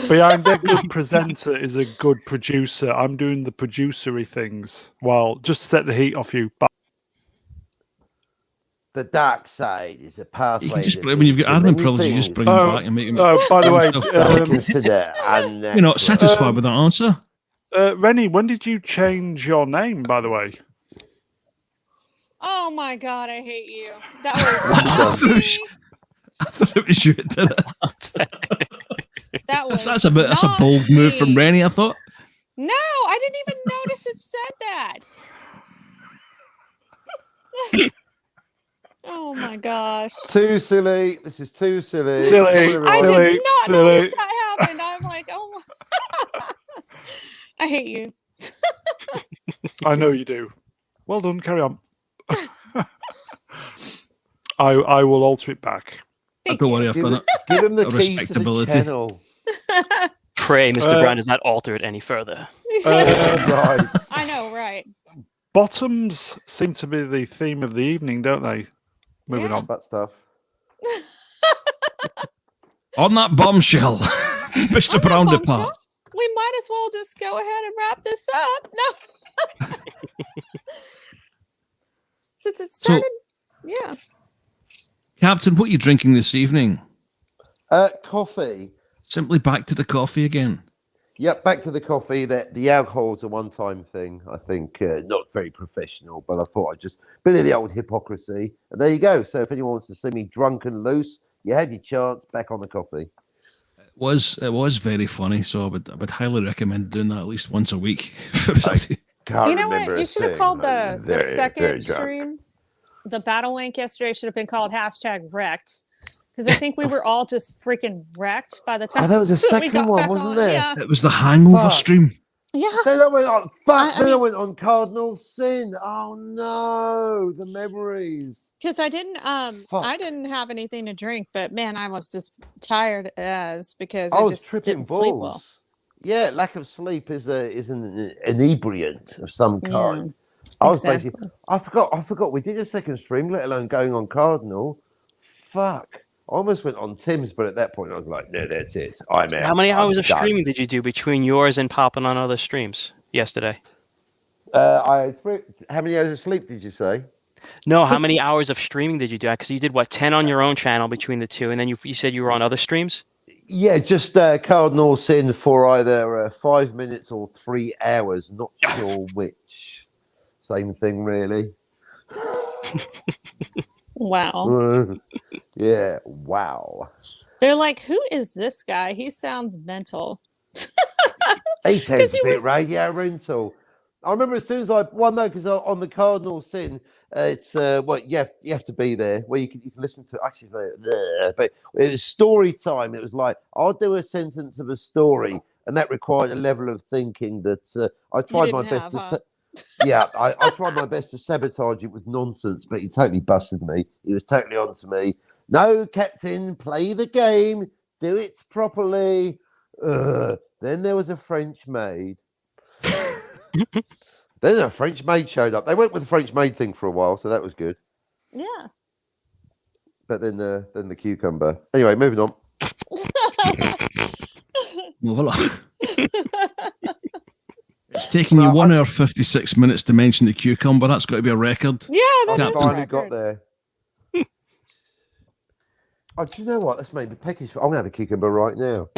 behind a good presenter is a good producer. I'm doing the producery things. Well, just to set the heat off you. The dark side is a pathway. You can just, when you've got admin privilege, you just bring them back and make them. By the way, you're not satisfied with that answer. Rennie, when did you change your name, by the way? Oh my God, I hate you. That was I thought it was you that did it. That's a bold move from Rennie, I thought. No, I didn't even notice it said that. Oh my gosh. Too silly. This is too silly. I did not notice that happened. I'm like, oh my. I hate you. I know you do. Well done. Carry on. I will alter it back. Don't worry, I've done it. Give him the keys to the channel. Pray, Mr. Brown does not alter it any further. Right. I know, right? Bottoms seem to be the theme of the evening, don't they? Moving on. That stuff. On that bombshell, Mr. Brown departs. We might as well just go ahead and wrap this up. No. Since it started, yeah. Captain, what are you drinking this evening? Coffee. Simply back to the coffee again. Yep, back to the coffee. The alcohol's a one-time thing. I think not very professional, but I thought I'd just bit of the old hypocrisy. And there you go. So if anyone wants to see me drunk and loose, you had your chance. Back on the coffee. It was very funny. So I would highly recommend doing that at least once a week. You know what? You should have called the second stream, the Battlewank yesterday should have been called #wrecked, because I think we were all just freaking wrecked by the time. Oh, there was a we second got one, back wasn't on. there? Yeah, It was the hangover Fuck. stream. yeah. Then I went on. Fuck. I Then I mean- went on Cardinal Sin. Oh no, the memories. Because I didn't have anything to drink, but man, I was just tired as because I was just tripping didn't sleep balls. well. Yeah, lack of sleep is an inebriant of some kind. Yeah, I was exactly. basically. I forgot. We did a second stream, let alone going on Cardinal. Fuck. I almost went on Tim's, but at that point I was like, no, that's it. I'm out. How many I'm hours of done. streaming did you do between yours and popping on other streams yesterday? How many hours of sleep did you say? No, how many hours of streaming did you do? Because you did what, 10 on your own channel between the two, and then you said you were on other streams? Yeah, just Cardinal Sin for either 5 minutes or 3 hours. Not sure which. Same thing, really. Wow. Yeah, wow. They're like, who is this guy? He sounds mental. He sounds a you bit were- radio rental. I remember as soon as because on the Cardinal Sin, it's you have to be there where you can listen to actually, but it was story time. It was like I'll do a sentence of a story, and that required a level of thinking that I tried my didn't best have, yeah, I tried my best to sabotage it with nonsense, but he totally busted me. He was totally on to me. No, Captain, play the game, do it properly. Then there was a French maid. Then a French maid showed up. They went with the French maid thing for a while, so that was good. Yeah. But then the cucumber. Anyway, moving on. Well, it's taking you 1 hour 56 minutes to mention the cucumber. That's got to be a record. Yeah, that I is a finally got record. there. Oh, do you know what? That's maybe Peggy's. I'm gonna have a cucumber right now.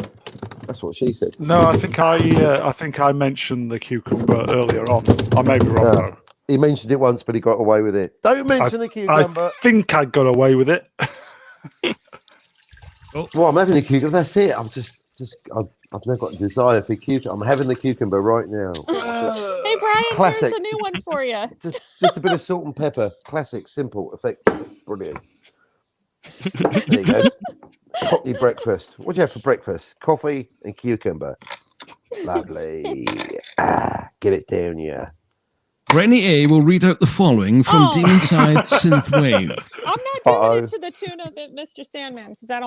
That's what she said. No, I think I mentioned the cucumber earlier on. I may be wrong though. He mentioned it once, but he got away with it. Don't mention the cucumber. I think I got away with it. Well, I'm having the cucumber. That's it. I've never got a desire for cucumber. I'm having the cucumber right now. Hey, Brian, Classic. here's a new one for you. Just a bit of salt and pepper. Classic, simple, effective, brilliant. There you go. Cockney breakfast. What do you have for breakfast? Coffee and cucumber. Lovely. Get it down, yeah. Rennie A will read out the following from Demon Side Synthwave. I'm not doing it to the tune of it, Mr. Sandman, because I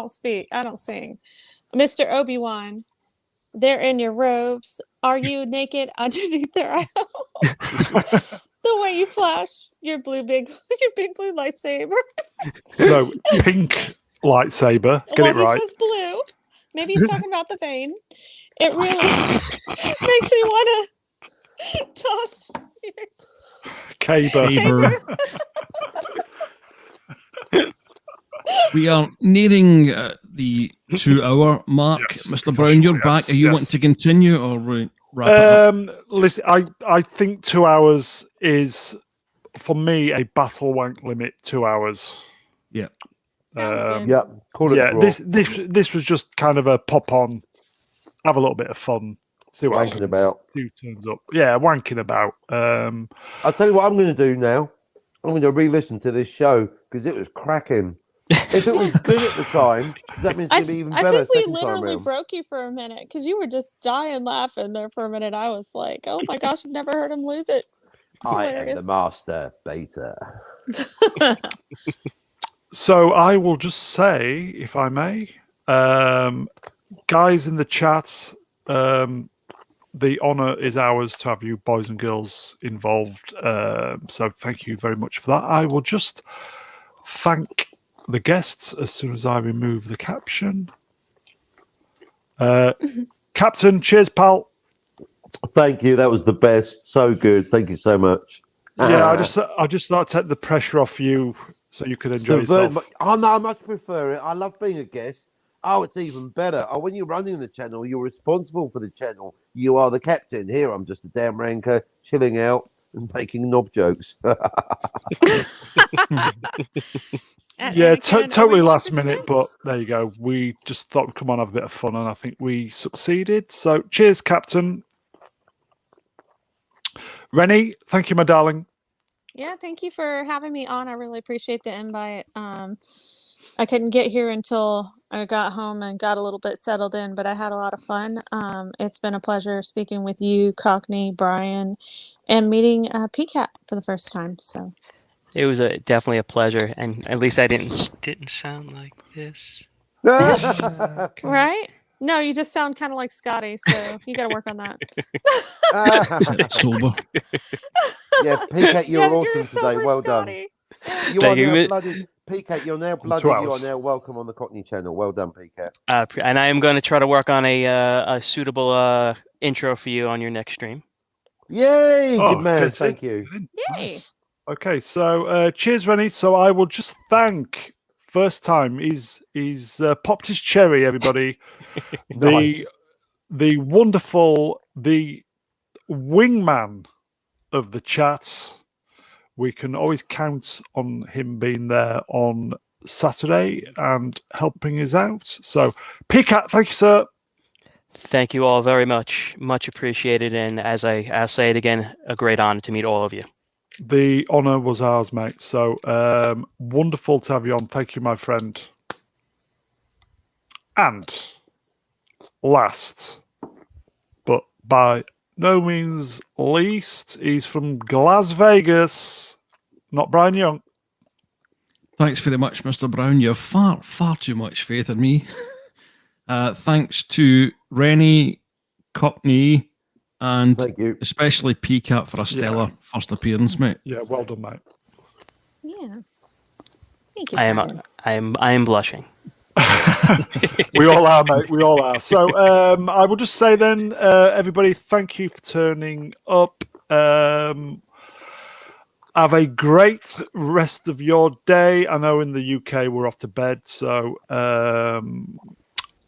don't sing. Mr. Obi-Wan, they're in your robes. Are you naked underneath their eyes? The way you flash your big blue lightsaber. No, pink lightsaber. Get it right. He says blue. Maybe he's talking about the vein. It really makes me want to toss. Caber. We are nearing the 2 hour mark. Yes, Mr. Brown, you're back. Are you wanting to continue or wrap it up? Listen, I think 2 hours is for me a Battlewank limit. 2 hours. Yeah. Sounds good. Yeah. Call it. Yeah. a draw. This was just kind of a pop on, have a little bit of fun, see what Wanking happens, about. see who turns up. Yeah, wanking about. I'll tell you what I'm going to do now. I'm going to re-listen to this show because it was cracking. If it was good at the time, that means it's going to be even better. I think we second time literally round. broke you for a minute because you were just dying laughing there for a minute. I was like, oh my gosh, I've never heard him lose it. It's I am the hilarious. master beta. So I will just say, if I may, guys in the chat, the honour is ours to have you boys and girls involved. So thank you very much for that. I will just thank the guests as soon as I remove the caption. Captain, cheers, pal. Thank you. That was the best. So good. Thank you so much. Yeah, I just thought I'd take the pressure off you so you could enjoy yourself. Oh, no, I much prefer it. I love being a guest. Oh, it's even better. Oh, when you're running the channel, you're responsible for the channel. You are the captain. Here, I'm just a damn ranker, chilling out and making knob jokes. Yeah, totally last minute, but there you go. We just thought we'd come on, have a bit of fun, and I think we succeeded. So, cheers, Captain. Rennie, thank you, my darling. Yeah, thank you for having me on. I really appreciate the invite. I couldn't get here until I got home and got a little bit settled in, but I had a lot of fun. It's been a pleasure speaking with you, Cockney, Brian, and meeting PCAT for the first time. So It was definitely a pleasure, and at least I didn't sound like this. right? No, you just sound kind of like Scotty, so you got to work on that. Sober. Yeah, PCAT, you're Yeah, awesome sober, today. Well done. Scotty. You Thank are you. now bloody PCAT. You're now bloody. 2 You hours. are now welcome on the Cockney channel. Well done, PCAT. And I am going to try to work on a suitable intro for you on your next stream. Yay! Oh, Good man. okay, Thank you. Yay. Nice. Okay, so cheers, Rennie. So I will just thank first time he's popped his cherry, everybody. Nice. The wonderful wingman of the chat. We can always count on him being there on Saturday and helping us out. So, PCAT, thank you, sir. Thank you all very much. Much appreciated. And I'll say it again, a great honor to meet all of you. The honour was ours, mate. So, wonderful to have you on. Thank you, my friend. And last, but by no means least, he's from Las Vegas, not Brian Young. Thanks very much, Mr. Brown. You have far, far too much faith in me. Thanks to Rennie, Cockney, and Thank you. especially PCAT for a stellar first appearance, mate. Yeah, well done, mate. Yeah. Thank you. I Brian. am blushing. We all are, mate. We all are. So I will just say then, everybody, thank you for turning up. Have a great rest of your day. I know in the UK we're off to bed, so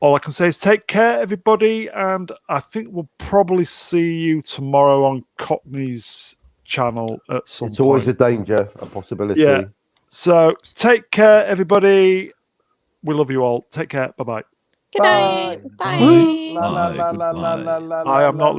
all I can say is take care, everybody, and I think we'll probably see you tomorrow on Cockney's channel at some It's point. always a danger, a possibility. Yeah. So take care, everybody. We love you all. Take care. Bye-bye. Good night. Bye. Bye. La la Bye, la la la goodbye. la la. I am not